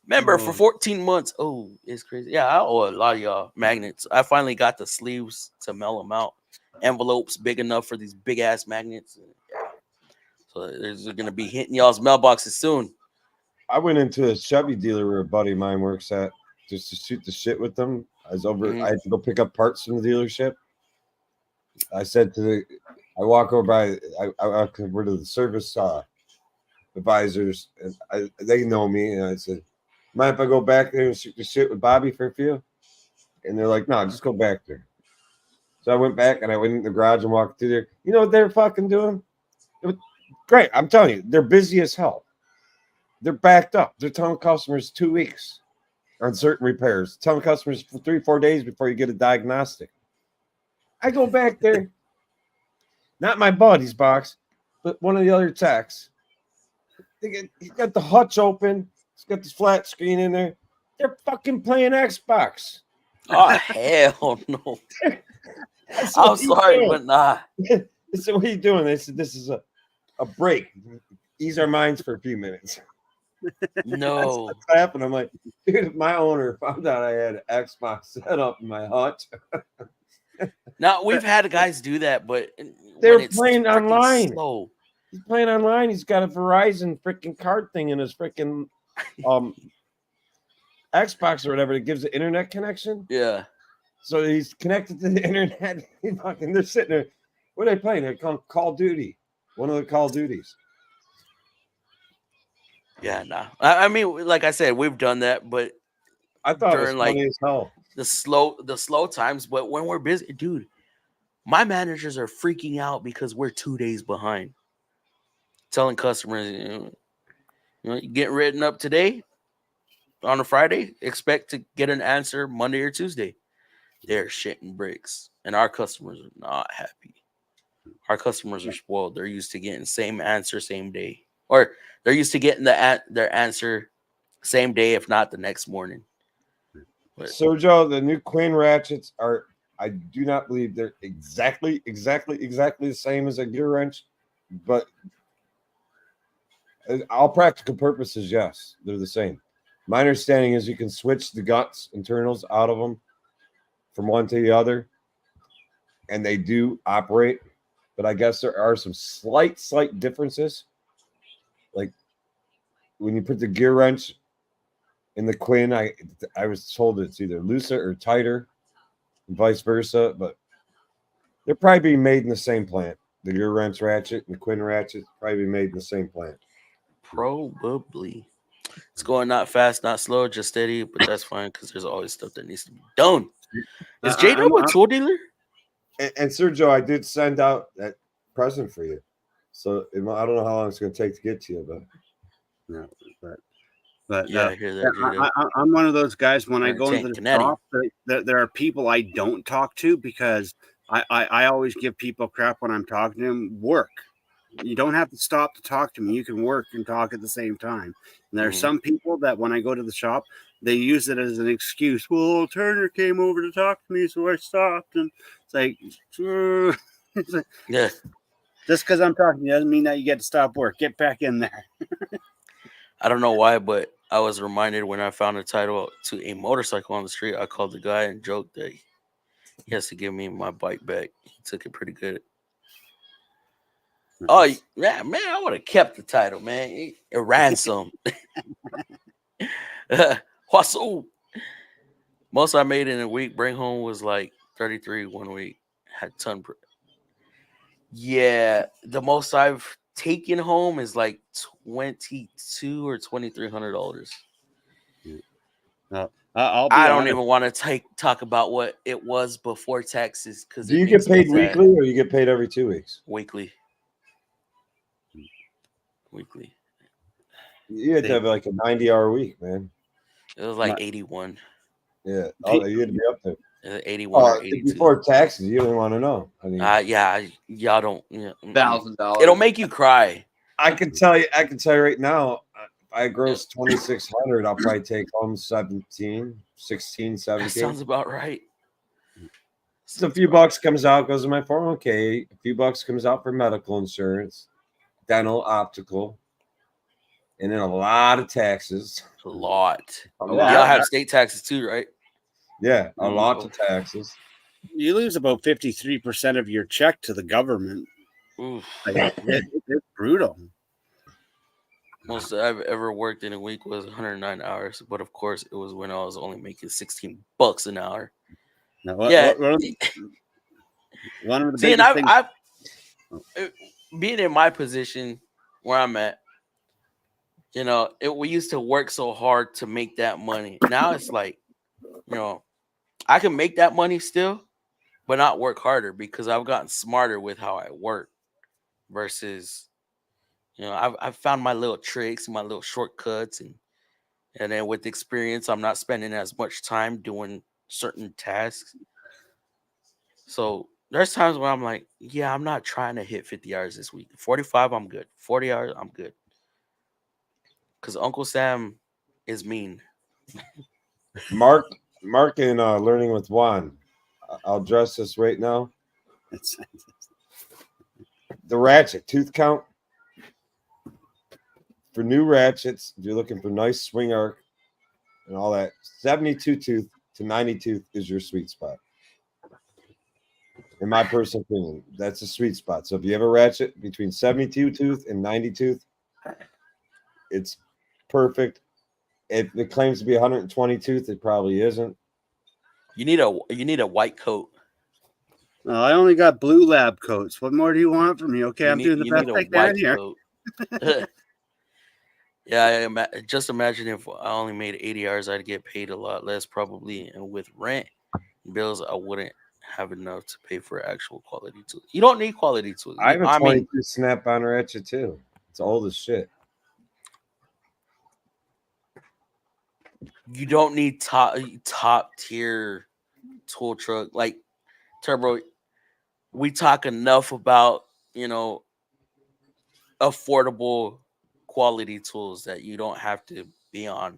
Speaker 2: Remember, for 14 months. Oh, it's crazy. Yeah, I owe a lot of y'all magnets. I finally got the sleeves to mail them out. Envelopes big enough for these big ass magnets. Yeah. So there's going to be hitting y'all's mailboxes soon.
Speaker 6: I went into a Chevy dealer where a buddy of mine works at just to shoot the shit with them. I was over. I had to go pick up parts from the dealership. I said I walk over by. I walk over to the service advisors, and they know me. And I said, "Mind if I go back there and shoot the shit with Bobby for a few?" And they're like, "No, just go back there." So I went back and I went in the garage and walked through there. You know what they're fucking doing? Great, I'm telling you, they're busy as hell. They're backed up. They're telling customers 2 weeks on certain repairs. Telling customers for 3-4 days before you get a diagnostic. I go back there. not my buddy's box, but one of the other techs. He's got the hutch open. He's got this flat screen in there. They're fucking playing Xbox.
Speaker 2: Oh hell no! I'm sorry, but nah.
Speaker 6: They said, "What are you doing?" They said, "This is a break. Ease our minds for a few minutes."
Speaker 2: No.
Speaker 6: That's what happened. I'm like, dude, if my owner found out I had an Xbox set up in my hut.
Speaker 2: Now we've had guys do that, but
Speaker 6: They're playing online.
Speaker 2: Slow.
Speaker 6: He's playing online. He's got a Verizon freaking card thing in his freaking Xbox or whatever that gives the internet connection.
Speaker 2: Yeah.
Speaker 6: So he's connected to the internet. They're sitting there. What are they playing? They're called Call of Duty. One of the Call of Duties.
Speaker 2: Yeah, nah. I mean, like I said, we've done that, but
Speaker 6: I thought it was
Speaker 2: during
Speaker 6: funny as hell.
Speaker 2: the slow times. But when we're busy, dude, my managers are freaking out because we're 2 days behind. Telling customers, you get written up today on a Friday, expect to get an answer Monday or Tuesday. They're shitting bricks, and our customers are not happy. Our customers are spoiled. They're used to getting same answer same day, or they're used to getting their answer same day, if not the next morning. But,
Speaker 6: Sergio, the new Queen ratchets are, I do not believe they're exactly the same as a gear wrench, but all practical purposes, yes, they're the same. My understanding is you can switch the guts, internals out of them from one to the other, and they do operate, but I guess there are some slight differences. Like when you put the gear wrench in the Quinn, I was told it's either looser or tighter, and vice versa, but they're probably being made in the same plant. The gear wrench ratchet and the Quinn ratchet probably made in the same plant.
Speaker 2: probably. It's going not fast, not slow, just steady, but that's fine because there's always stuff that needs to be done. Is J-Dub a tool dealer?
Speaker 6: And Sergio, I did send out that present for you. So I don't know how long it's going to take to get to you, but
Speaker 4: no, but
Speaker 2: yeah, I hear that.
Speaker 4: I'm one of those guys when I go
Speaker 2: Tank
Speaker 4: into the
Speaker 2: Canetti.
Speaker 4: shop, there are people I don't talk to because I always give people crap when I'm talking to them. Work. You don't have to stop to talk to me. You can work and talk at the same time. And there are some people that when I go to the shop, they use it as an excuse. Well, Turner came over to talk to me, so I stopped. And it's like, it's like
Speaker 2: Yeah.
Speaker 4: Just because I'm talking to you doesn't mean that you get to stop work. Get back in there.
Speaker 2: I don't know why, but I was reminded when I found a title to a motorcycle on the street. I called the guy and joked that he has to give me my bike back. He took it pretty good. Oh, yeah, man, I would have kept the title, man. A ransom. What's up? Most I made in a week, bring home was like 33 1 week. Had ton. Yeah, the most I've taken home is like $2,200 or $2,300.
Speaker 4: I
Speaker 2: don't even want to talk about what it was before taxes because
Speaker 6: do you get paid weekly or you get paid every 2 weeks?
Speaker 2: Weekly.
Speaker 6: You had to have like a 90-hour week, man.
Speaker 2: It was like 81.
Speaker 6: Yeah, you had to be up there.
Speaker 2: 81 or 82.
Speaker 6: Before taxes, you don't want to know. I mean,
Speaker 2: yeah, y'all don't.
Speaker 7: $1,000.
Speaker 2: It'll make you cry.
Speaker 6: I can tell you right now. If I gross 2,600, I'll probably take home 16, 17.
Speaker 2: That sounds about right.
Speaker 6: So a few bucks comes out, goes to my 401k. A few bucks comes out for medical insurance, dental, optical, and then a lot of taxes.
Speaker 2: A lot.
Speaker 6: Y'all
Speaker 2: have state taxes too, right?
Speaker 6: Yeah, a lot of taxes.
Speaker 4: You lose about 53% of your check to the government.
Speaker 2: Oof.
Speaker 4: It's brutal.
Speaker 2: Most I've ever worked in a week was 109 hours, but of course it was when I was only making $16 an hour.
Speaker 4: Now,
Speaker 2: One
Speaker 4: of the
Speaker 2: See, and
Speaker 4: biggest things.
Speaker 2: I've being in my position where I'm at, we used to work so hard to make that money. Now it's like, I can make that money still, but not work harder because I've gotten smarter with how I work versus, I've found my little tricks, my little shortcuts, and then with experience, I'm not spending as much time doing certain tasks. So there's times where I'm like, yeah, I'm not trying to hit 50 hours this week. 45, I'm good. 40 hours, I'm good. Because Uncle Sam is mean.
Speaker 6: Mark and Learning with Juan. I'll address this right now. The ratchet tooth count for new ratchets. If you're looking for nice swing arc and all that, 72 tooth to 90 tooth is your sweet spot. In my personal opinion, that's a sweet spot. So if you have a ratchet between 72 tooth and 90 tooth, it's perfect. If it claims to be 120 tooth, it probably isn't.
Speaker 2: You need a white coat.
Speaker 4: Well, I only got blue lab coats. What more do you want from me? Okay, I'm doing the best I can here.
Speaker 2: Yeah, just imagine if I only made 80 hours, I'd get paid a lot less probably, and with rent bills, I wouldn't have enough to pay for actual quality tools. You don't need quality tools.
Speaker 6: I have a 22 snap-on ratchet too. It's old as shit.
Speaker 2: You don't need top tier tool truck like Turbo. We talk enough about, you know, affordable quality tools that you don't have to be on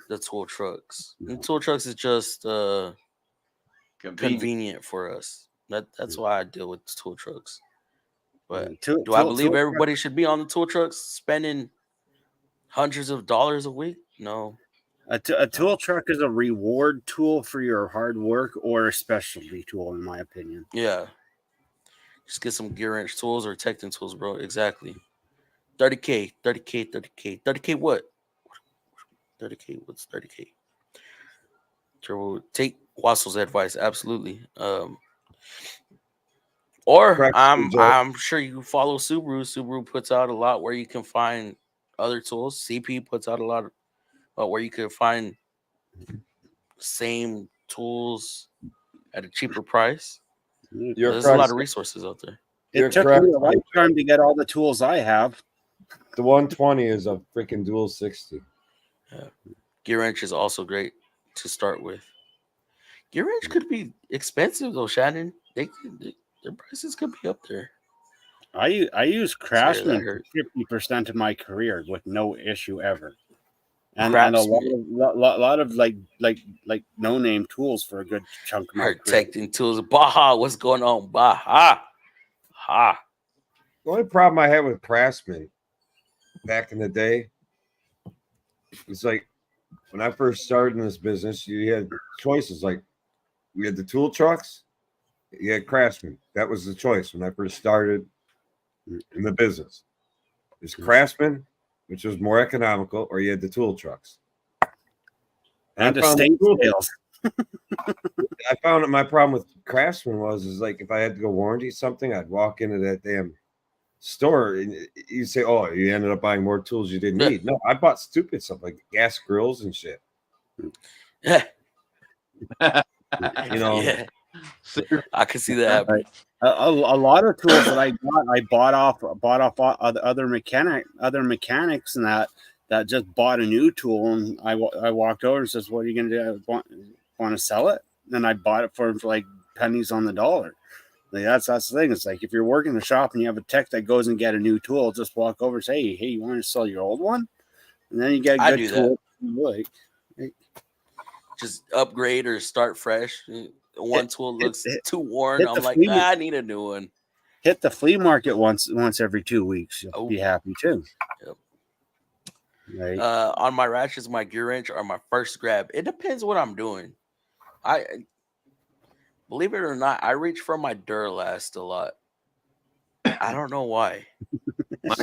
Speaker 2: the tool trucks. And tool trucks is just convenient for us. That's why I deal with tool trucks. But do I believe everybody should be on the tool trucks spending hundreds of dollars a week? No.
Speaker 4: A tool truck is a reward tool for your hard work or a specialty tool, in my opinion.
Speaker 2: Yeah. Just get some gear wrench tools or Tecton tools, bro. Exactly. 30K, 30K, 30K. 30K what? 30K, what's 30K? Turbo, take Wassel's advice, absolutely. Or I'm sure you follow Subaru. Subaru puts out a lot where you can find other tools. CP puts out a lot where you can find same tools at a cheaper price. There's a lot of resources out there.
Speaker 4: It took me a lifetime to get all the tools I have.
Speaker 6: The 120 is a freaking dual 60.
Speaker 2: Yeah. Gear wrench is also great to start with. Gear wrench could be expensive though, Shannon. Their prices could be up there.
Speaker 4: I use Craftsman for 50% of my career with no issue ever. And a lot of like no name tools for a good chunk of my
Speaker 2: protecting tools. Baha, what's going on? Baha. Ha.
Speaker 6: The only problem I had with Craftsman back in the day is like when I first started in this business, you had choices. Like we had the tool trucks, you had Craftsman. That was the choice when I first started in the business. There's Craftsman, which was more economical, or you had the tool trucks.
Speaker 4: And the state sales.
Speaker 6: I found that my problem with Craftsman is like if I had to go warranty something, I'd walk into that damn store and you'd say, "Oh, you ended up buying more tools you didn't need." No, I bought stupid stuff like gas grills and shit.
Speaker 2: Yeah,
Speaker 6: you know.
Speaker 2: Yeah. I can see that.
Speaker 4: A lot of tools that I bought off other mechanics and that just bought a new tool, and I walked over and says, "What are you gonna do? Want to sell it?" And I bought it for like pennies on the dollar. Like that's the thing. It's like if you're working in the shop and you have a tech that goes and get a new tool, just walk over and say, "Hey, you want to sell your old one?" And then you get a good tool. Like,
Speaker 2: just upgrade or start fresh. One tool looks too worn. I'm like, I need a new one.
Speaker 4: Hit the flea market once every 2 weeks. You'll be happy too.
Speaker 2: Yep.
Speaker 4: Right.
Speaker 2: On my ratchets, my gear wrench are my first grab. It depends what I'm doing. I believe it or not, I reach for my Duralast a lot. I don't know why.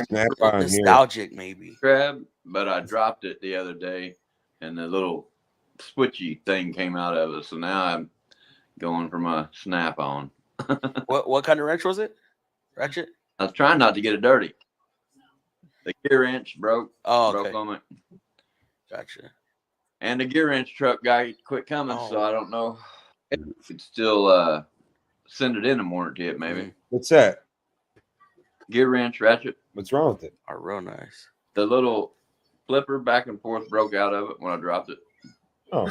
Speaker 2: Nostalgic, maybe.
Speaker 7: Grab, but I dropped it the other day, and the little switchy thing came out of it. So now I'm going for my snap-on.
Speaker 2: What kind of wrench was it? Ratchet?
Speaker 7: I was trying not to get it dirty. The gear wrench broke.
Speaker 2: Oh,
Speaker 7: broke on it.
Speaker 2: Gotcha.
Speaker 7: And the gear wrench truck guy quit coming, so I don't know. If we could still send it in and warranty it, maybe.
Speaker 6: What's that?
Speaker 7: Gear wrench ratchet.
Speaker 6: What's wrong with it?
Speaker 2: Are real nice.
Speaker 7: The little flipper back and forth broke out of it when I dropped it.
Speaker 6: Oh,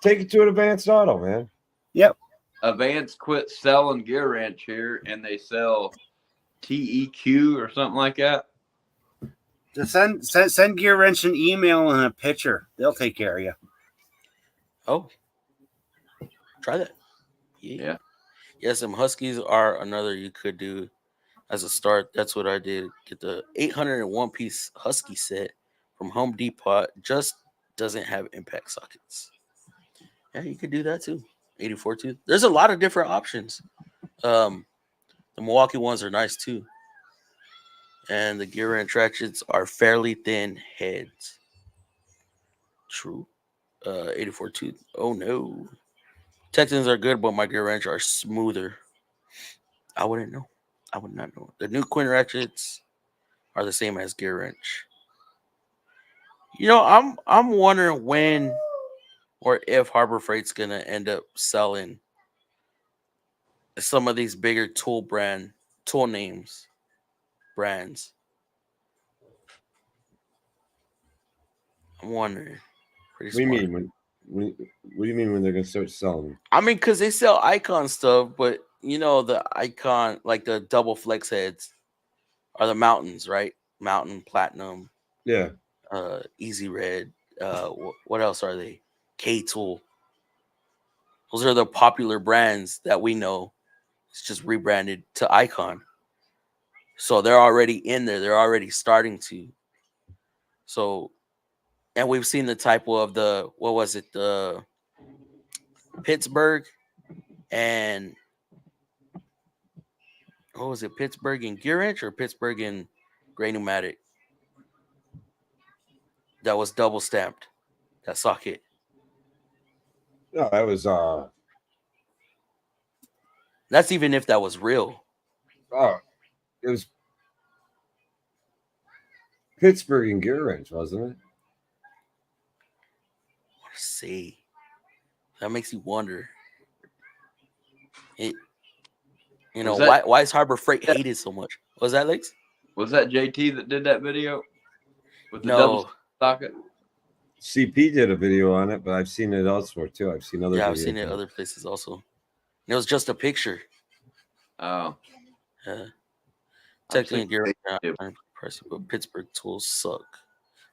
Speaker 6: take it to an advanced auto, man.
Speaker 4: Yep.
Speaker 7: Avance quit selling gear wrench here, and they sell TEQ or something like that.
Speaker 4: Just send Gear Wrench an email and a picture. They'll take care of you.
Speaker 2: Oh, try that.
Speaker 7: Yeah.
Speaker 2: Yes, some Huskies are another you could do as a start. That's what I did. Get the 801 piece Husky set from Home Depot. Just doesn't have impact sockets. Yeah, you could do that too. 84 tooth. There's a lot of different options. The Milwaukee ones are nice too. And the gear wrench ratchets are fairly thin heads. True. 84 tooth. Oh no. Texans are good, but my gear wrench are smoother. I wouldn't know. I would not know. The new Quinn ratchets are the same as gear wrench. You know, I'm wondering when or if Harbor Freight's gonna end up selling some of these bigger tool names brands. I'm wondering. Pretty
Speaker 6: What do you
Speaker 2: smart.
Speaker 6: mean what do you mean when they're gonna start selling?
Speaker 2: I mean, because they sell Icon stuff, but you know the Icon, like the double flex heads, are the mountains, right? Mountain, Platinum,
Speaker 6: Yeah.
Speaker 2: Easy Red. What else are they? K-Tool. Those are the popular brands that we know. It's just rebranded to Icon. So they're already in there. They're already starting to. So, and we've seen the typo of the, what was it? The Pittsburgh and, what was it? Pittsburgh and Gear Wrench or Pittsburgh and Gray Pneumatic? That was double stamped. That socket.
Speaker 6: No, that was
Speaker 2: That's even if that was real.
Speaker 6: it was Pittsburgh and Gear Wrench, wasn't it?
Speaker 2: Let's see. That makes you wonder. It, you know, why is Harbor Freight hated so much? Was that Lex?
Speaker 7: Was that JT that did that video with the
Speaker 2: No.
Speaker 7: double socket?
Speaker 6: CP did a video on it, but I've seen it elsewhere too. I've seen other.
Speaker 2: Yeah, I've
Speaker 6: videos
Speaker 2: seen it
Speaker 6: on
Speaker 2: other places also. And it was just a picture.
Speaker 7: Oh.
Speaker 2: Yeah.
Speaker 7: I've
Speaker 2: Technically,
Speaker 7: seen
Speaker 2: Gear
Speaker 7: it.
Speaker 2: but Pittsburgh tools suck.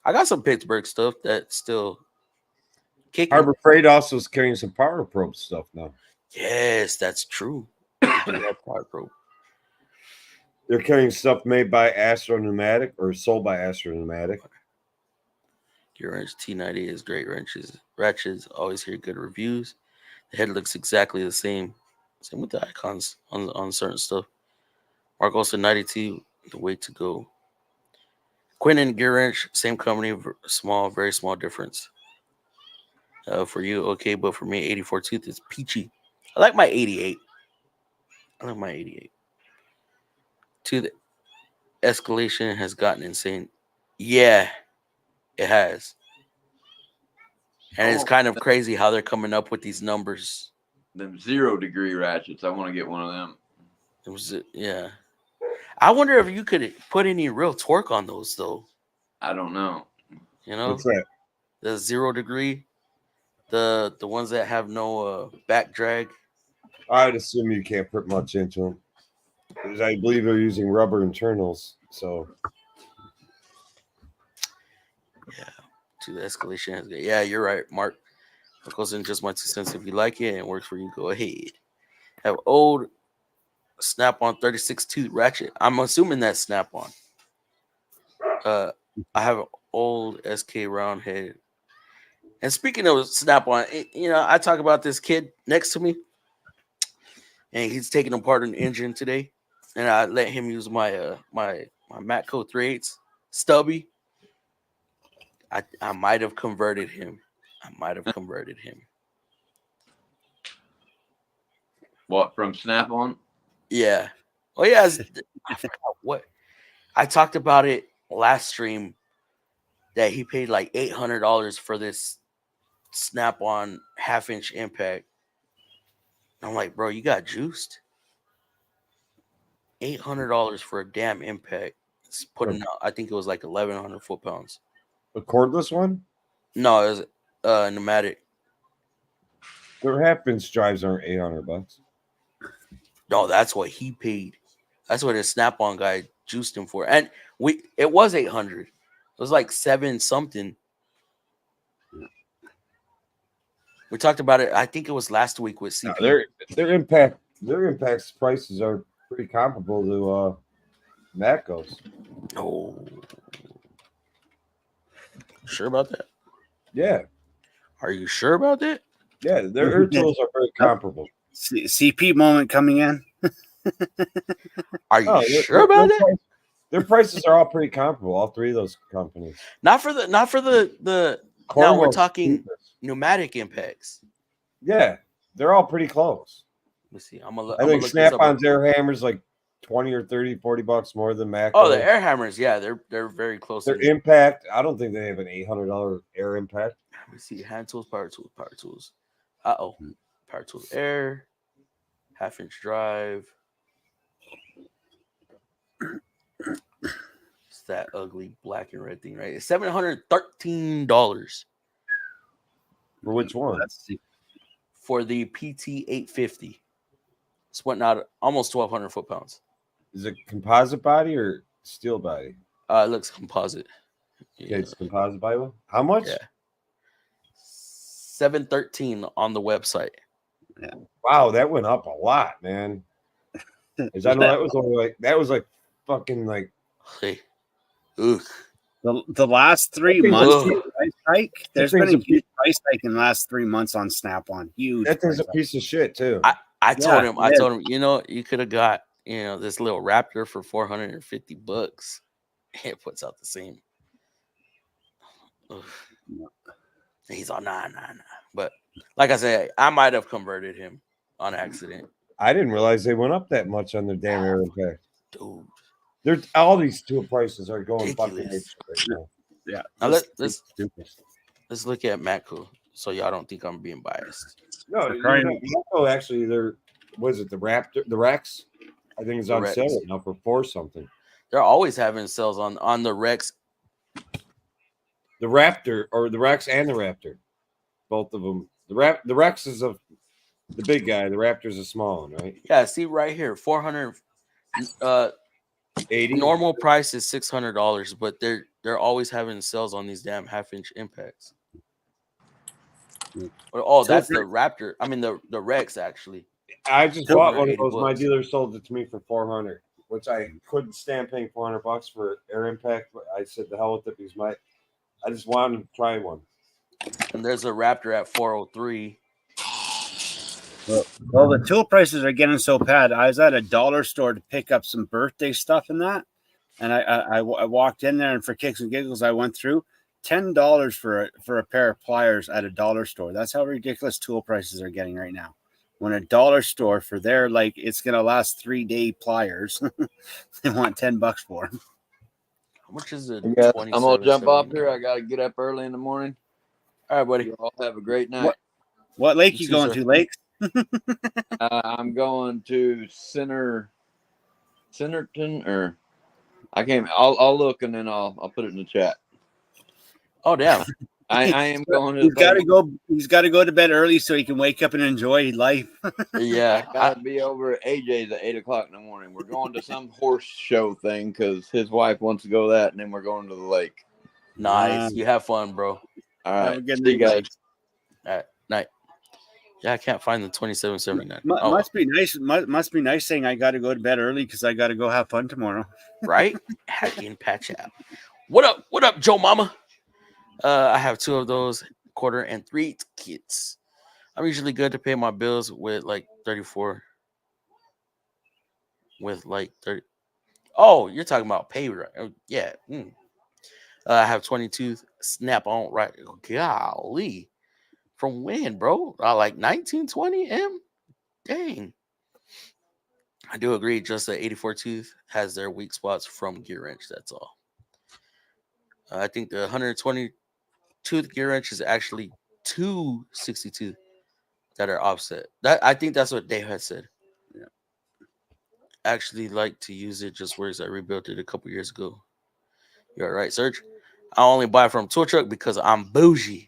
Speaker 2: I got some Pittsburgh stuff that's still kicking.
Speaker 6: Harbor Freight also is carrying some Power Probe stuff now.
Speaker 2: Yes, that's true. They do have Power Probe.
Speaker 6: They're carrying stuff made by Astro Pneumatic or sold by Astro Pneumatic.
Speaker 2: Gear Wrench T90 is great wrenches. Ratchets always hear good reviews. The head looks exactly the same. Same with the icons on certain stuff. Mark also 92, the way to go. Quinn and Gear Wrench, same company, small, very small difference. For you, okay, but for me, 84 tooth is peachy. I like my 88. To the escalation has gotten insane. Yeah, it has. And it's kind of crazy how they're coming up with these numbers.
Speaker 7: Them 0 degree ratchets. I want to get one of them.
Speaker 2: Yeah. I wonder if you could put any real torque on those, though.
Speaker 7: I don't know.
Speaker 2: You know?
Speaker 6: What's that?
Speaker 2: The 0 degree. The ones that have no back drag.
Speaker 6: I'd assume you can't put much into them. Because I believe they're using rubber internals. So.
Speaker 2: Yeah. To the escalation has got. Yeah, you're right, Mark. That goes in just my 2 cents. If you like it and it works for you, go ahead. Have old Snap-on 36 tooth ratchet. I'm assuming that's Snap-on. I have an old SK round head. And speaking of Snap-on, you know, I talk about this kid next to me, and he's taking apart an engine today, and I let him use my my Matco 3/8 stubby. I might have converted him.
Speaker 7: What, from Snap-on?
Speaker 2: Yeah. Oh yeah. I forgot what I talked about it last stream, that he paid like $800 for this Snap-on 1/2-inch impact. I'm like, bro, you got juiced. $800 for a damn impact. It's putting out, I think it was like 1,100 foot-pounds.
Speaker 6: A cordless one?
Speaker 2: No, it was pneumatic.
Speaker 6: Their half-inch drives aren't $800.
Speaker 2: No, that's what he paid. That's what his Snap-on guy juiced him for. And it was 800. It was like 7 something. We talked about it. I think it was last week with CP.
Speaker 6: No, their impact's prices are pretty comparable to Matco's.
Speaker 2: Oh, sure about that?
Speaker 6: Yeah,
Speaker 2: Are you sure about that?
Speaker 6: yeah, their air tools are very comparable.
Speaker 4: CP moment coming in.
Speaker 2: Are you
Speaker 6: Oh,
Speaker 2: sure about that?
Speaker 6: Their prices are all pretty comparable. All three of those companies.
Speaker 2: Not for the now we're
Speaker 6: Cornwell's
Speaker 2: talking
Speaker 6: cheapest.
Speaker 2: pneumatic impacts.
Speaker 6: Yeah, they're all pretty close.
Speaker 2: Let's see. I'm gonna
Speaker 6: I think
Speaker 2: look this up.
Speaker 6: Snap-on's air hammers like 20 or 30, $40 more than Matco.
Speaker 2: Oh, the air hammers, yeah, they're very close.
Speaker 6: Their impact, I don't think they have an $800 air impact.
Speaker 2: Let me see. Hand tools, power tools. Power tools, air, half-inch drive. It's that ugly black and red thing, right? It's $713
Speaker 6: For which one?
Speaker 4: Let's see.
Speaker 2: for the PT 850. It's went out almost 1,200 foot-pounds.
Speaker 6: Is it composite body or steel body?
Speaker 2: It looks composite.
Speaker 6: Okay, it's composite body. How much?
Speaker 2: Yeah. $713 on the website.
Speaker 6: Wow, that went up a lot, man. Is I know that was only like fucking like
Speaker 2: Hey. Ugh.
Speaker 4: The last 3
Speaker 6: That
Speaker 4: months,
Speaker 2: thing's-
Speaker 4: price hike. There's
Speaker 6: that
Speaker 4: been a
Speaker 6: thing's a
Speaker 4: huge price hike in the last 3 months on Snap-on. Huge.
Speaker 6: that thing's a
Speaker 4: price
Speaker 6: piece of shit too.
Speaker 2: I told him,
Speaker 4: yeah.
Speaker 2: you know, you could have got, you know, this little Raptor for $450. It puts out the same. Ugh. He's all nah. But like I said, I might have converted him on accident.
Speaker 6: I didn't realize they went up that much on their damn air impact.
Speaker 2: Dude.
Speaker 6: They're all these tool prices are going fucking
Speaker 2: Ridiculous.
Speaker 6: right now.
Speaker 4: Yeah.
Speaker 2: Now
Speaker 4: That's stupid.
Speaker 2: let's look at Matco so y'all don't think I'm being biased.
Speaker 6: No, actually, they're what is it? The Raptor, the Rex. I think it's
Speaker 2: The
Speaker 6: on
Speaker 2: Rex.
Speaker 6: sale right now for $4 something.
Speaker 2: They're always having sales on the Rex.
Speaker 6: The Raptor or the Rex and the Raptor, both of them. The Rex is the big guy. The Raptor's a small one, right?
Speaker 2: Yeah, see right here, 400.
Speaker 6: 80.
Speaker 2: Normal price is $600, but they're always having sales on these damn half-inch impacts. Oh, that's the Raptor. I mean the Rex actually.
Speaker 6: I just bought one of those.
Speaker 2: $80.
Speaker 6: My dealer sold it to me for $400, which I couldn't stand paying $400 for air impact. But I said the hell with it because I just wanted to try one.
Speaker 2: And there's a Raptor at 403.
Speaker 4: Well, the tool prices are getting so bad. I was at a dollar store to pick up some birthday stuff and that, and I walked in there, and for kicks and giggles, I went through $10 for a pair of pliers at a dollar store. That's how ridiculous tool prices are getting right now. When a dollar store for their like it's gonna last 3-day pliers, they want $10 for them.
Speaker 2: How much is it?
Speaker 7: I'm gonna jump off here. I gotta get up early in the morning.
Speaker 2: All right, buddy.
Speaker 7: You all have a great night.
Speaker 4: What lake you going to, Lakes?
Speaker 7: I'm going to Centerton, or I can't. I'll look and then I'll put it in the chat.
Speaker 2: Oh damn.
Speaker 7: I am going to.
Speaker 4: He's got to go to bed early so he can wake up and enjoy life.
Speaker 2: Yeah.
Speaker 7: I gotta be over at AJ's at 8:00 in the morning. We're going to some horse show thing because his wife wants to go to that, and then we're going to the lake.
Speaker 2: Nice. You have fun, bro.
Speaker 7: All
Speaker 4: Have
Speaker 7: right,
Speaker 4: a good
Speaker 7: see you
Speaker 4: night.
Speaker 7: guys.
Speaker 2: All right. Night. Yeah, I can't find the 2779.
Speaker 4: Must be nice. Must be nice saying I got to go to bed early because I got to go have fun tomorrow.
Speaker 2: Right? Hacking patch out. What up? What up, Joe Mama? I have 2 of those, quarter and 3 kits. I'm usually good to pay my bills with like 34. With like 30. Oh, you're talking about pay, right? Oh, yeah. I have 22 Snap-on, right? Golly. From when, bro? Like 1920 M? Dang. I do agree. Just the 84 tooth has their weak spots from gear wrench. That's all. I think the 120 tooth gear wrench is actually 262 that are offset. I think that's what Dave had said.
Speaker 4: Yeah.
Speaker 2: Actually like to use it just works. I rebuilt it a couple years ago. You're right, Serge. I only buy from Tool Truck because I'm bougie.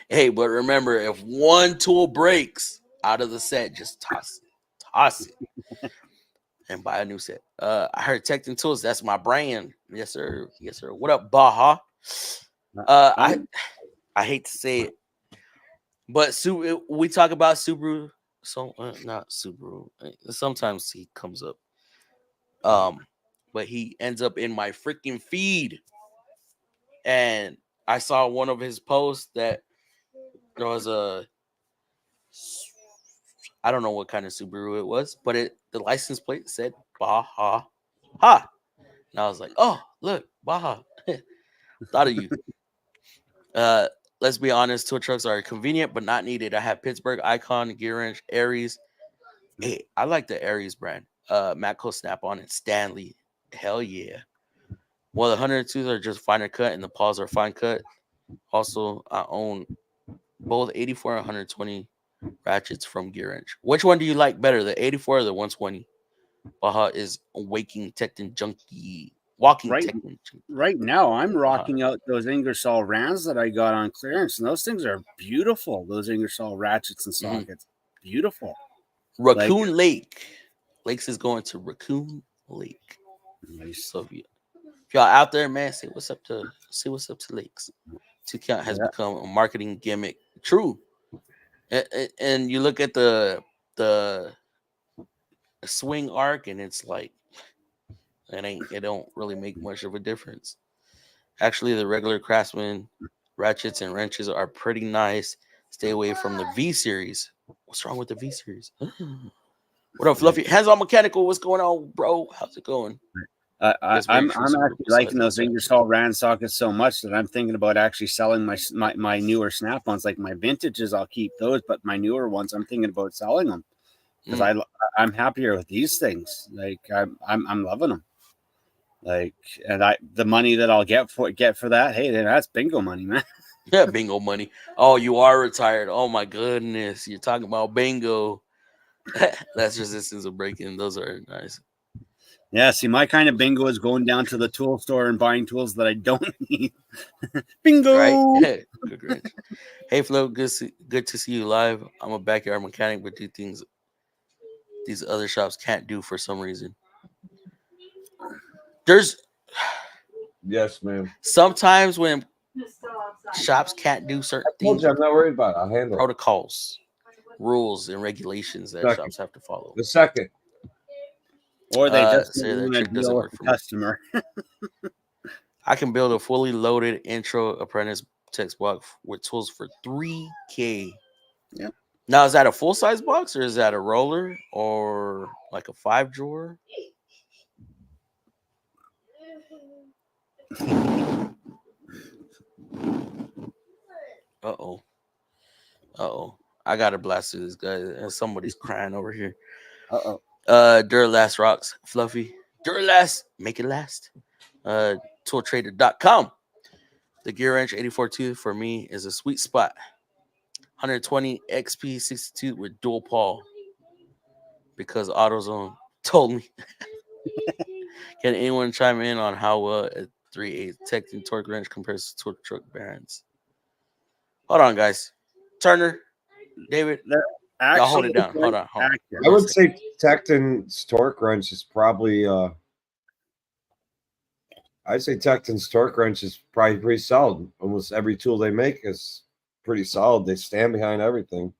Speaker 2: Hey, but remember, if one tool breaks out of the set, just toss it, and buy a new set. I heard Tecton Tools. That's my brand. Yes, sir. Yes, sir. What up, Baja? I hate to say it, but we talk about Subaru. So not Subaru. Sometimes he comes up. But he ends up in my freaking feed, and I saw one of his posts that there was I don't know what kind of Subaru it was, but the license plate said Baja Ha. And I was like, oh, look, Baja. Thought of you. Let's be honest, tow trucks are convenient but not needed. I have Pittsburgh, Icon, Gear Wrench, Aries. Hey, I like the Aries brand. Matco Snap-on and Stanley. Hell yeah. Well, the 102s are just finer cut and the paws are fine cut. Also, I own both 84 and 120 ratchets from Gear Wrench. Which one do you like better, the 84 or the 120? Baja is a walking Tecton junkie.
Speaker 4: Right now, I'm rocking out those Ingersoll Rams that I got on clearance, and those things are beautiful. Those Ingersoll ratchets and sockets, beautiful.
Speaker 2: Raccoon Lake. Lakes is going to Raccoon Lake.
Speaker 4: Nice.
Speaker 2: So if y'all out there, man, say what's up to Lakes. 2 count has become a marketing gimmick. True. And you look at the swing arc, and it's like it don't really make much of a difference. Actually, the regular Craftsman ratchets and wrenches are pretty nice. Stay away from the V series. What's wrong with the V series? What up, Fluffy? Hands on mechanical. What's going on, bro? How's it going?
Speaker 4: I'm actually liking those Ingersoll Rand sockets so much that I'm thinking about actually selling my newer Snap-ons. Like my vintages, I'll keep those, but my newer ones, I'm thinking about selling them because I'm happier with these things. Like I'm loving them. Like, and the money that I'll get for that, hey, then that's bingo money, man.
Speaker 2: Yeah, bingo money. Oh, you are retired. Oh my goodness, you're talking about bingo. That's resistance of breaking. Those are nice.
Speaker 4: Yeah, see, my kind of bingo is going down to the tool store and buying tools that I don't need. Bingo!
Speaker 2: Right? Good. Hey, Flo, good to see you live. I'm a backyard mechanic, but do things these other shops can't do for some reason.
Speaker 6: Yes, ma'am.
Speaker 2: Sometimes when shops can't do certain things,
Speaker 6: I'm not worried about it. I'll handle
Speaker 2: protocols, rules, and regulations that shops have to follow.
Speaker 6: The second.
Speaker 4: Or they just
Speaker 2: say that trick
Speaker 4: doesn't work for customer.
Speaker 2: I can build a fully loaded intro apprentice text box with tools for $3,000.
Speaker 4: Yep.
Speaker 2: Now, is that a full size box or is that a roller or like a 5-drawer? Uh-oh. I got to blast through this guy. Somebody's crying over here. Duralast rocks, Fluffy. Duralast, make it last. Tooltrader.com. The Gear Wrench 84-2 for me is a sweet spot. 120 XP62 with dual pawl. Because AutoZone told me. Can anyone chime in on how well a 3/8 Tecton torque wrench compares to torque truck bearings? Hold on, guys. Turner, David, y'all hold it down. Hold on.
Speaker 6: I would say Tecton's torque wrench is probably I'd say Tecton's torque wrench is probably pretty solid. Almost every tool they make is pretty solid. They stand behind everything.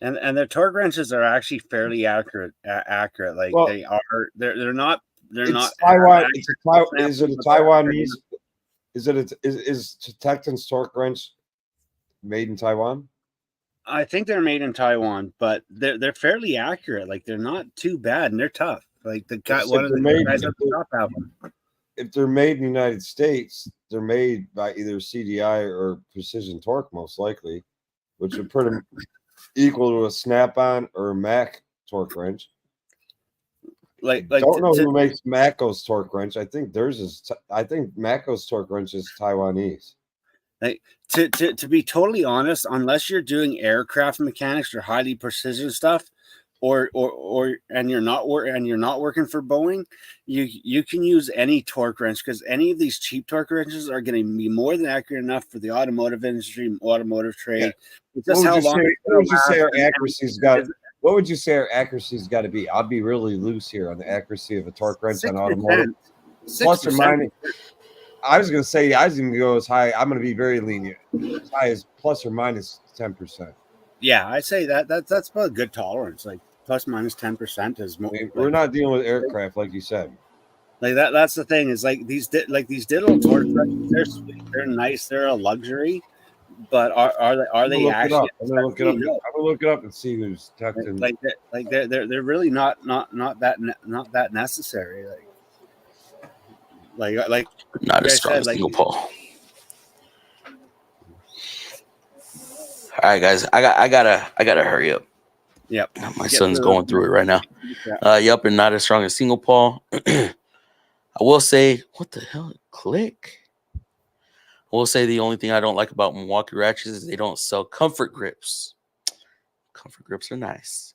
Speaker 4: And their torque wrenches are actually fairly accurate. Like they're not
Speaker 6: Taiwan. Is it a Taiwanese? Is Tecton's torque wrench made in Taiwan?
Speaker 4: I think they're made in Taiwan, but they're fairly accurate. Like they're not too bad, and they're tough. Like the guy, one of the guys at the top have them.
Speaker 6: If they're made in the United States, they're made by either CDI or Precision Torque, most likely, which would pretty equal to a Snap-on or a Mac torque wrench.
Speaker 4: Like
Speaker 6: don't know who makes Matco's torque wrench. I think theirs is. I think Matco's torque wrench is Taiwanese.
Speaker 4: Like to be totally honest, unless you're doing aircraft mechanics or highly precision stuff, and you're not working for Boeing, you can use any torque wrench, because any of these cheap torque wrenches are going to be more than accurate enough for the automotive industry, automotive trade.
Speaker 6: Yeah.
Speaker 4: It's just how long.
Speaker 6: What would you say our accuracy's got? What would you say our accuracy's got to be? I'll be really loose here on the accuracy of a torque wrench on automotive.
Speaker 4: 6%.
Speaker 6: Plus or minus. I was going to say I was going to go as high. I'm going to be very lenient, as high as plus or minus 10%.
Speaker 4: Yeah, I say that's about a good tolerance. Like plus minus 10% is more.
Speaker 6: We're not dealing with aircraft, like you said.
Speaker 4: Like that's the thing, is like these digital torque wrenches, they're sweet, they're nice, they're a luxury, but are they actually?
Speaker 6: I'm gonna look it up. I'm gonna look it up and see who's texting.
Speaker 4: They're really not that necessary. Like
Speaker 2: not as strong as single pole. All right, guys, I gotta hurry up.
Speaker 4: Yep,
Speaker 2: my son's going through it right now. Yep, and not as strong as single paw. I will say, what the hell? Click. I will say the only thing I don't like about Milwaukee ratchets is they don't sell comfort grips. Comfort grips are nice.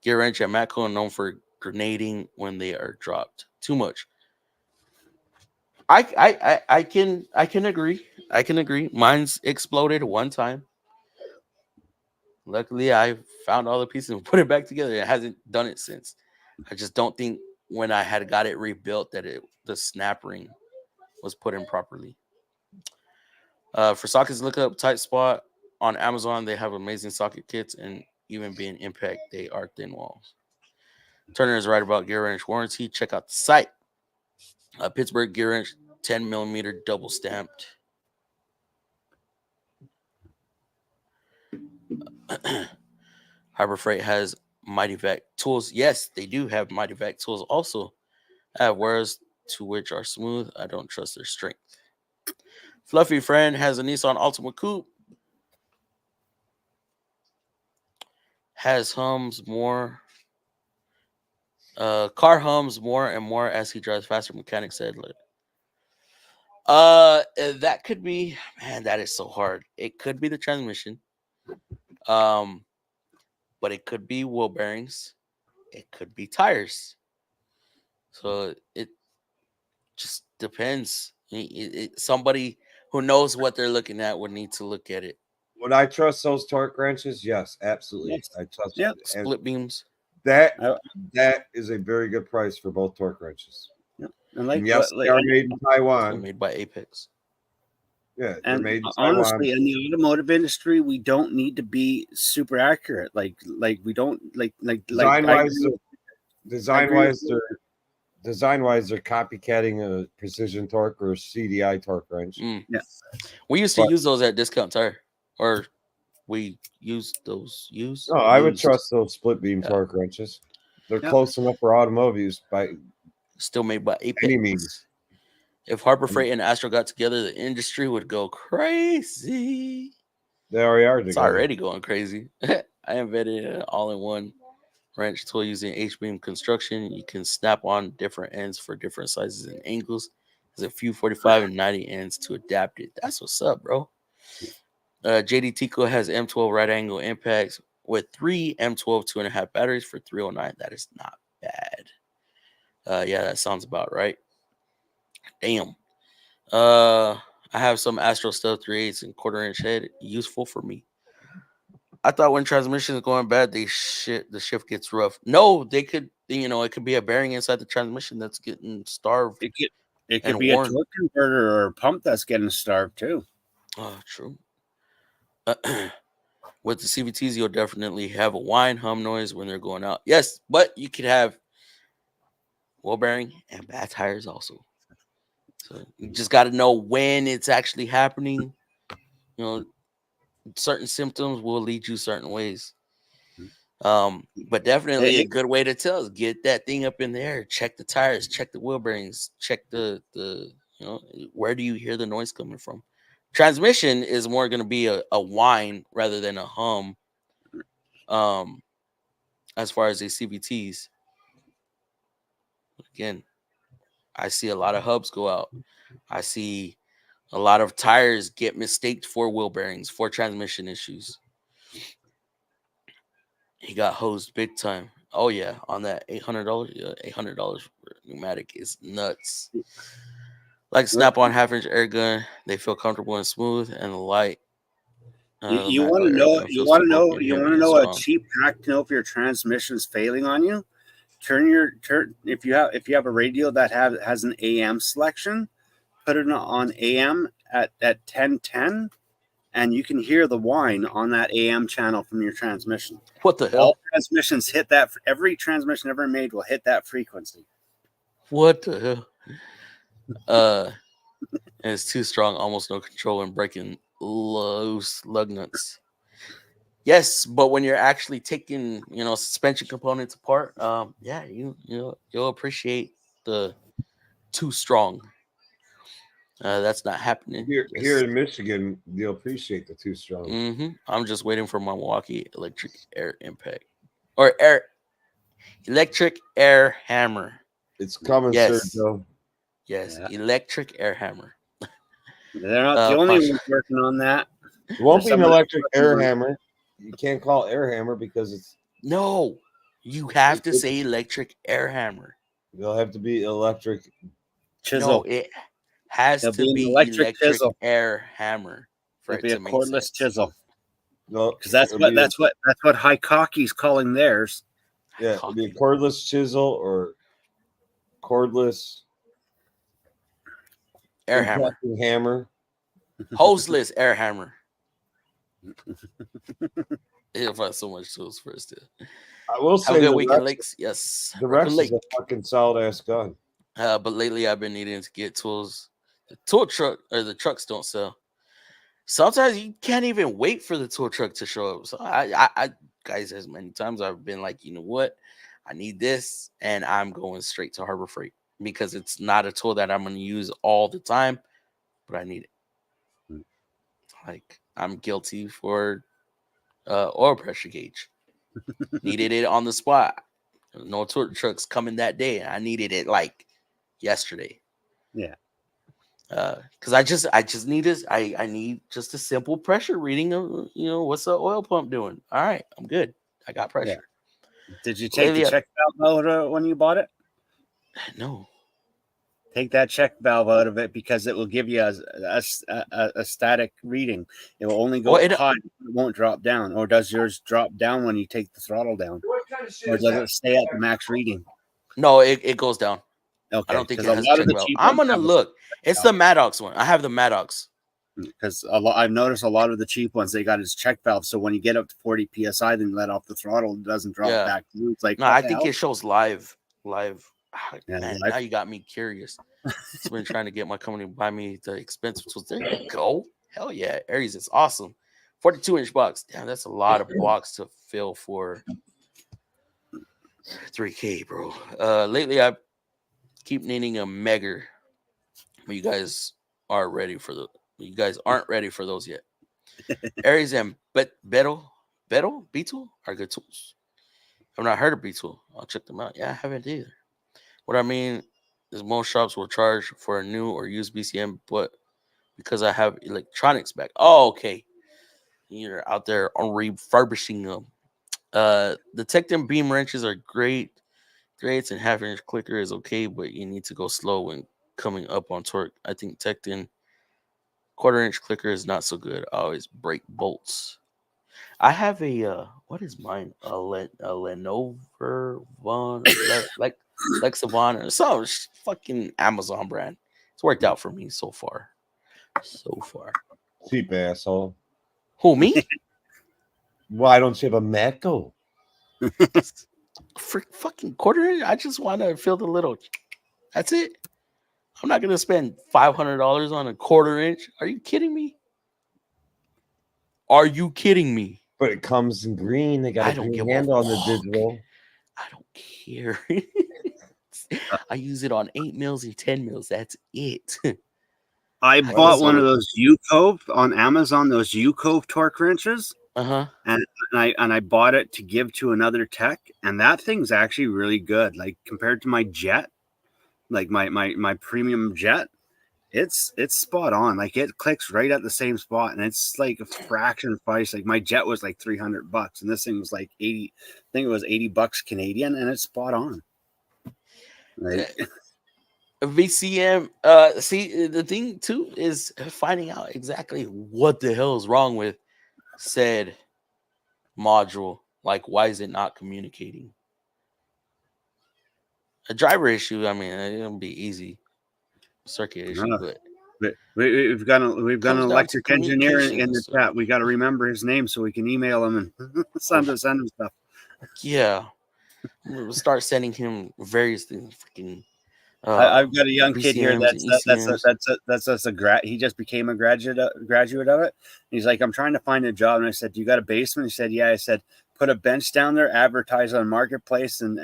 Speaker 2: Gear wrench at Matco are known for grenading when they are dropped too much. I can agree. I can agree. Mine's exploded one time. Luckily, I found all the pieces and put it back together. It hasn't done it since. I just don't think when I had got it rebuilt that the snap ring was put in properly. For sockets, look up Tight Spot on Amazon. They have amazing socket kits, and even being impact, they are thin walls. Turner is right about gear wrench warranty. Check out the site. Pittsburgh gear wrench, 10 millimeter double stamped. Harbor Freight has Mighty Vac tools. Yes, they do have Mighty Vac tools also. Whereas to which are smooth. I don't trust their strength. Fluffy Friend has a Nissan Altima Coupe. Has hums more. Car hums more and more as he drives faster. Mechanic said. That could be, man, that is so hard. It could be the transmission. But it could be wheel bearings. It could be tires. So it just depends. Somebody who knows what they're looking at would need to look at it.
Speaker 6: Would I trust those torque wrenches? Yes, absolutely. Yes. I trust them.
Speaker 2: Split beams.
Speaker 6: That is a very good price for both torque wrenches.
Speaker 4: Yeah. And
Speaker 6: yes, they are made in Taiwan.
Speaker 2: Made by Apex.
Speaker 6: Yeah, they're made in
Speaker 4: honestly,
Speaker 6: Taiwan.
Speaker 4: in the automotive industry, we don't need to be super accurate. Like we don't
Speaker 6: design-wise, they're copycatting a precision torque or a CDI torque wrench.
Speaker 4: Yeah,
Speaker 2: we used to use those at Discount Tire, or we used those.
Speaker 6: No, I would trust those split beam torque wrenches. They're close enough for automotive use.
Speaker 2: Still made by Apex.
Speaker 6: Any means.
Speaker 2: If Harbor Freight and Astro got together, the industry would go crazy.
Speaker 6: They already are together.
Speaker 2: It's already going crazy. I invented an all-in-one wrench tool using H-beam construction. You can snap on different ends for different sizes and angles. There's a few 45 and 90 ends to adapt it. That's what's up, bro. JD Tico has M12 right angle impacts with 3 M12 2.5 batteries for $309. That is not bad. Yeah, that sounds about right. Damn. I have some Astro stuff, 3/8 and 1/4 inch head, useful for me. I thought when transmission is going bad, the shift gets rough. No, they could, it could be a bearing inside the transmission that's getting starved.
Speaker 4: It could be worn. A torque converter or a pump that's getting starved too.
Speaker 2: Oh, true. With the CVTs, you'll definitely have a whine hum noise when they're going out. Yes, but you could have wheel bearing and bad tires also. So you just got to know when it's actually happening. Certain symptoms will lead you certain ways. But definitely a good way to tell is get that thing up in the air, check the tires, check the wheel bearings, check the where do you hear the noise coming from? Transmission is more going to be a whine rather than a hum. As far as the CVTs, again, I see a lot of hubs go out. I see a lot of tires get mistaked for wheel bearings, for transmission issues. He got hosed big time. Oh yeah, on that $800, yeah, $800 pneumatic is nuts. Like Snap-on half-inch air gun, they feel comfortable and smooth, and light.
Speaker 4: You
Speaker 2: Macro
Speaker 4: want to
Speaker 2: air
Speaker 4: know?
Speaker 2: gun
Speaker 4: You
Speaker 2: feels
Speaker 4: want to know?
Speaker 2: bulky and
Speaker 4: You
Speaker 2: heavy
Speaker 4: want to
Speaker 2: and
Speaker 4: know a
Speaker 2: strong.
Speaker 4: cheap hack to know if your transmission is failing on you? If you have a radio that has an AM selection, put it on AM at 1010, and you can hear the whine on that AM channel from your transmission.
Speaker 2: What the hell?
Speaker 4: All transmissions hit that. Every transmission ever made will hit that frequency.
Speaker 2: What the hell? And it's too strong, almost no control, and breaking loose lug nuts. Yes, but when you're actually taking, suspension components apart, yeah, you'll appreciate the too strong. That's not happening.
Speaker 6: Here in Michigan, you'll appreciate the too strong.
Speaker 2: I'm just waiting for my Milwaukee electric air impact or electric air hammer.
Speaker 6: It's coming,
Speaker 2: Yes.
Speaker 6: Sergio.
Speaker 2: Yes,
Speaker 4: Yeah.
Speaker 2: electric air hammer.
Speaker 4: They're not the only ones working on that.
Speaker 6: It won't be an
Speaker 4: Somebody-
Speaker 6: electric air hammer. You can't call it air hammer because it's.
Speaker 2: No, you have to say electric air hammer.
Speaker 6: It'll have to be electric.
Speaker 4: Chisel.
Speaker 2: No, it has
Speaker 4: It'll
Speaker 2: to
Speaker 4: be
Speaker 2: be
Speaker 4: an electric chisel.
Speaker 2: air hammer for
Speaker 4: It'll
Speaker 2: it
Speaker 4: be
Speaker 2: to
Speaker 4: a
Speaker 2: make
Speaker 4: cordless
Speaker 2: sense.
Speaker 4: chisel.
Speaker 6: No,
Speaker 4: Because that's what Hikaki's calling theirs.
Speaker 6: Yeah, it'll be a cordless chisel or cordless
Speaker 2: Air hammer.
Speaker 6: Hammer.
Speaker 2: Hoseless air hammer. If I so much tools first.
Speaker 6: I will
Speaker 2: Have a
Speaker 6: say
Speaker 2: good
Speaker 6: the
Speaker 2: weekend,
Speaker 6: Rex,
Speaker 2: Lakes. Yes.
Speaker 6: the Rex
Speaker 2: Lake.
Speaker 6: is a fucking solid ass gun.
Speaker 2: But lately I've been needing to get tools. The tool truck or the trucks don't sell. Sometimes you can't even wait for the tool truck to show up. So I guys, as many times I've been like, you know what? I need this, and I'm going straight to Harbor Freight because it's not a tool that I'm going to use all the time, but I need it. Like I'm guilty for oil pressure gauge. Needed it on the spot. No tool trucks coming that day. I needed it like yesterday.
Speaker 4: Yeah.
Speaker 2: Because I just need this. I need just a simple pressure reading of what's the oil pump doing. All right, I'm good. I got pressure.
Speaker 4: Yeah. Did you take
Speaker 2: Lately,
Speaker 4: the check valve out when you bought it?
Speaker 2: No.
Speaker 4: Take that check valve out of it because it will give you a static reading. It will only go high. It won't drop down. Or does yours drop down when you take the throttle down? Or does it stay at the max reading?
Speaker 2: No, it goes down.
Speaker 4: Okay.
Speaker 2: I don't think it has a check valve. I'm gonna look. It's the Maddox one. I have the Maddox.
Speaker 4: Because I've noticed a lot of the cheap ones, they got his check valve. So when you get up to 40 psi, then you let off the throttle, it doesn't drop back. It's like,
Speaker 2: no, I think it shows live.
Speaker 4: Yeah,
Speaker 2: Man,
Speaker 4: live.
Speaker 2: now you got me curious. It's been trying to get my company to buy me the expensive tools. There you go. Hell yeah, Aries is awesome. 42-inch box. Damn, that's a lot of box to fill for $3K, bro. Lately I keep needing a Megger, but you guys aren't ready for those yet. Aries and Beetle are good tools. I've not heard of Beetle. I'll check them out. Yeah, I haven't either. What I mean is most shops will charge for a new or used BCM, but because I have electronics back. Oh, okay. You're out there on refurbishing them. The Tecton beam wrenches are great. Grades and half-inch clicker is okay, but you need to go slow when coming up on torque. I think Tecton quarter-inch clicker is not so good. I always break bolts. I have a what is mine? A Lenovo Lexavon or some fucking Amazon brand. It's worked out for me so far.
Speaker 6: Cheap asshole.
Speaker 2: Who, me?
Speaker 6: Why don't you have a Mako?
Speaker 2: For fucking quarter-inch, I just want to feel the little. That's it. I'm not gonna spend $500 on a quarter-inch. Are you kidding me?
Speaker 6: But it comes in green. They got a green handle on the digital.
Speaker 2: I don't care. I use it on 8 mils and 10 mils. That's it.
Speaker 4: I bought one of those UCove on Amazon. Those UCove torque wrenches.
Speaker 2: And
Speaker 4: I bought it to give to another tech, and that thing's actually really good. Like compared to my Jet, like my premium Jet, it's spot on. Like it clicks right at the same spot, and it's like a fraction of price. Like my Jet was like $300, and this thing was like 80. I think it was $80 Canadian, and it's spot on. Like
Speaker 2: VCM. See, the thing too is finding out exactly what the hell is wrong with said module. Like, why is it not communicating? A driver issue. I mean, it'll be easy. Circuit issue, but
Speaker 4: we've got an electric engineer in the
Speaker 2: stuff.
Speaker 4: chat. We got to remember his name so we can email him and send him stuff.
Speaker 2: Yeah, we'll start sending him various things. Freaking.
Speaker 4: I've got a young kid here
Speaker 2: VCMs
Speaker 4: that's a grad. He just became a graduate of it. He's like, I'm trying to find a job, and I said, "You got a basement?" He said, "Yeah." I said, "Put a bench down there, advertise on Marketplace and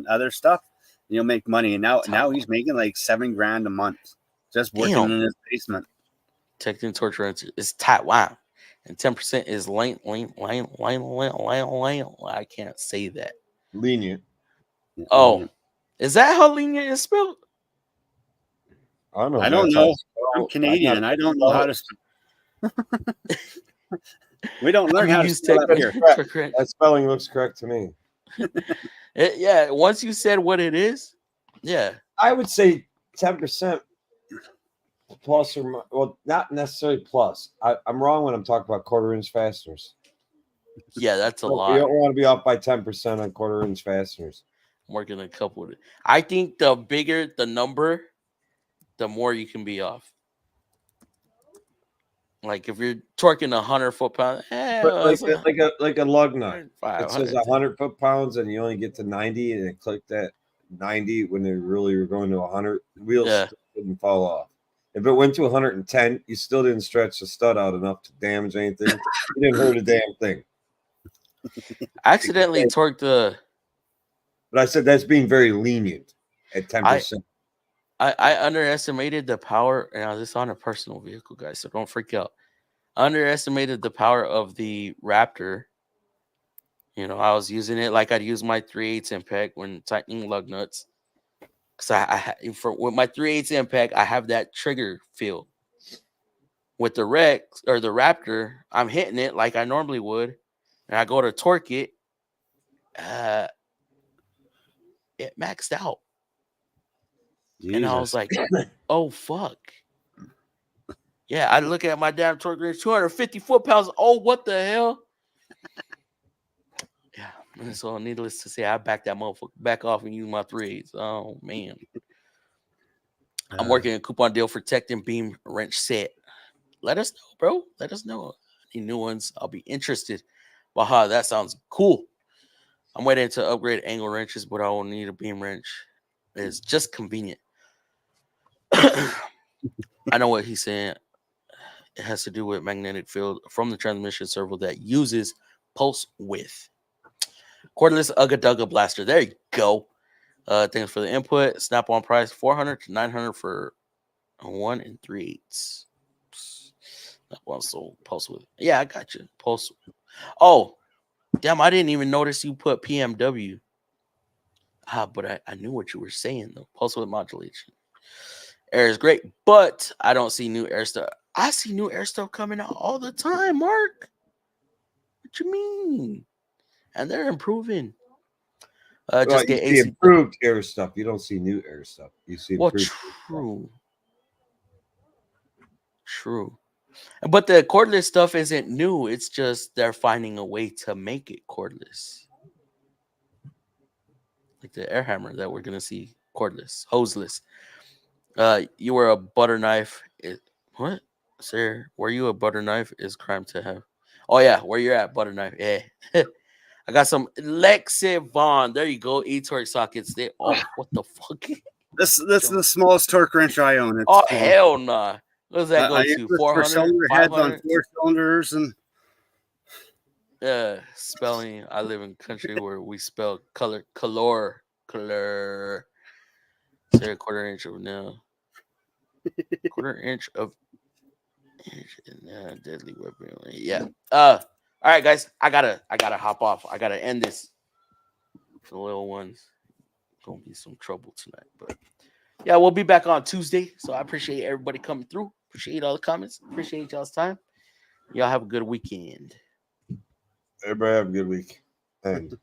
Speaker 4: other stuff. And you'll make money." And now he's making like $7,000 a month just working in his basement.
Speaker 2: Protecting torture is Taiwan, and 10% is Lein. I can't say that.
Speaker 6: Lenient.
Speaker 2: Oh. Is that how lenient is spelled?
Speaker 6: I don't know.
Speaker 4: I don't know. I'm Canadian, and I don't know how to spell. We don't learn how to spell that here.
Speaker 6: That spelling looks correct to me.
Speaker 2: Yeah, once you said what it is, yeah.
Speaker 6: I would say 10% plus or well, not necessarily plus. I'm wrong when I'm talking about quarter-inch fasteners.
Speaker 2: Yeah, that's a lot.
Speaker 6: You don't want to be off by 10% on quarter-inch fasteners.
Speaker 2: I'm working a couple of it. I think the bigger the number, the more you can be off. Like if you're torquing 100 foot-pounds,
Speaker 6: like a lug nut. It says 100 foot-pounds, and you only get to 90, and it clicked at 90 when they really were going to 100. Wheels didn't fall off. If it went to 110, you still didn't stretch the stud out enough to damage anything. You didn't hurt a damn thing.
Speaker 2: I accidentally torqued the.
Speaker 6: But I said that's being very lenient at 10%.
Speaker 2: I underestimated the power. Now, this is on a personal vehicle, guys, so don't freak out. I underestimated the power of the Raptor. You know, I was using it like I'd use my 3/8 impact when tightening lug nuts. Because with my 3/8 impact, I have that trigger feel. With the Rex or the Raptor, I'm hitting it like I normally would, and I go to torque it. It maxed out. Jesus. And I was like, oh, fuck. Yeah, I look at my damn torque wrench, 250 foot-pounds. Oh, what the hell? Yeah. And so needless to say, I backed that motherfucker back off and used my 3/8. Oh, man. I'm working a coupon deal for Tecton beam wrench set. Let us know, bro. Let us know. Any new ones, I'll be interested. Wow, that sounds cool. I'm waiting to upgrade angle wrenches, but I won't need a beam wrench. It's just convenient. I know what he's saying. It has to do with magnetic field from the transmission servo that uses pulse width. Cordless Ugga Dugga blaster. There you go. Thanks for the input. Snap on price $400 to $900 for 1 3/8. That was so pulse width. Yeah, I got you. Pulse. Oh. Damn, I didn't even notice you put PMW. But I knew what you were saying, though. Pulse width modulation. Air is great, but I don't see new air stuff. I see new air stuff coming out all the time, Mark. What you mean? And they're improving. Just get AC.
Speaker 6: Improved air stuff. You don't see new air stuff. You see improved
Speaker 2: True. But the cordless stuff isn't new. It's just they're finding a way to make it cordless. Like the air hammer that we're going to see cordless, hoseless. You were a butter knife. What? Sir, were you a butter knife? Is crime to have. Oh, yeah. Where you're at, butter knife. Yeah. I got some Lexivon. There you go. E-torque sockets. What the fuck?
Speaker 4: This is the smallest torque wrench I own.
Speaker 2: It's hell nah. What does that go to? 400
Speaker 4: heads on 4 cylinders and
Speaker 2: spelling. I live in a country where we spell color. Say a quarter-inch of now. Quarter-inch of deadly weapon. Yeah. All right, guys. I gotta hop off. I gotta end this. The little ones. Gonna be some trouble tonight, but Yeah, we'll be back on Tuesday. So I appreciate everybody coming through. Appreciate all the comments. Appreciate y'all's time. Y'all have a good weekend.
Speaker 6: Everybody have a good week. And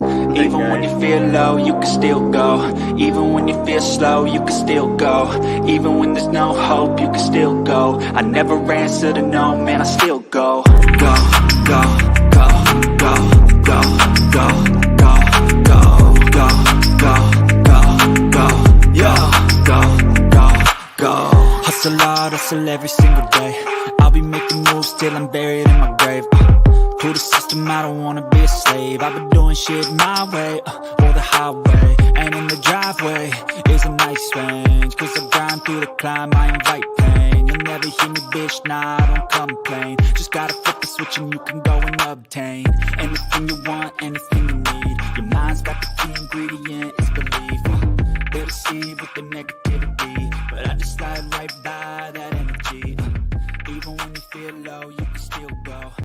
Speaker 1: Even when you feel low, you can still go. Even when you feel slow, you can still go. Even when there's no hope, you can still go. I never answer to no, man, I still go. Go, go, go, go, go, go, go, go, go, go, go, go, yo, go, go, go. Hustle hard, hustle every single day. I'll be making moves till I'm buried in my grave. To the system, I don't wanna be a slave. I've been doing shit my way, or the highway. And in the driveway is a nice range. Cause I grind through the climb, I invite pain. You'll never hear me, bitch, nah, I don't complain. Just gotta flip the switch and you can go and obtain anything you want, anything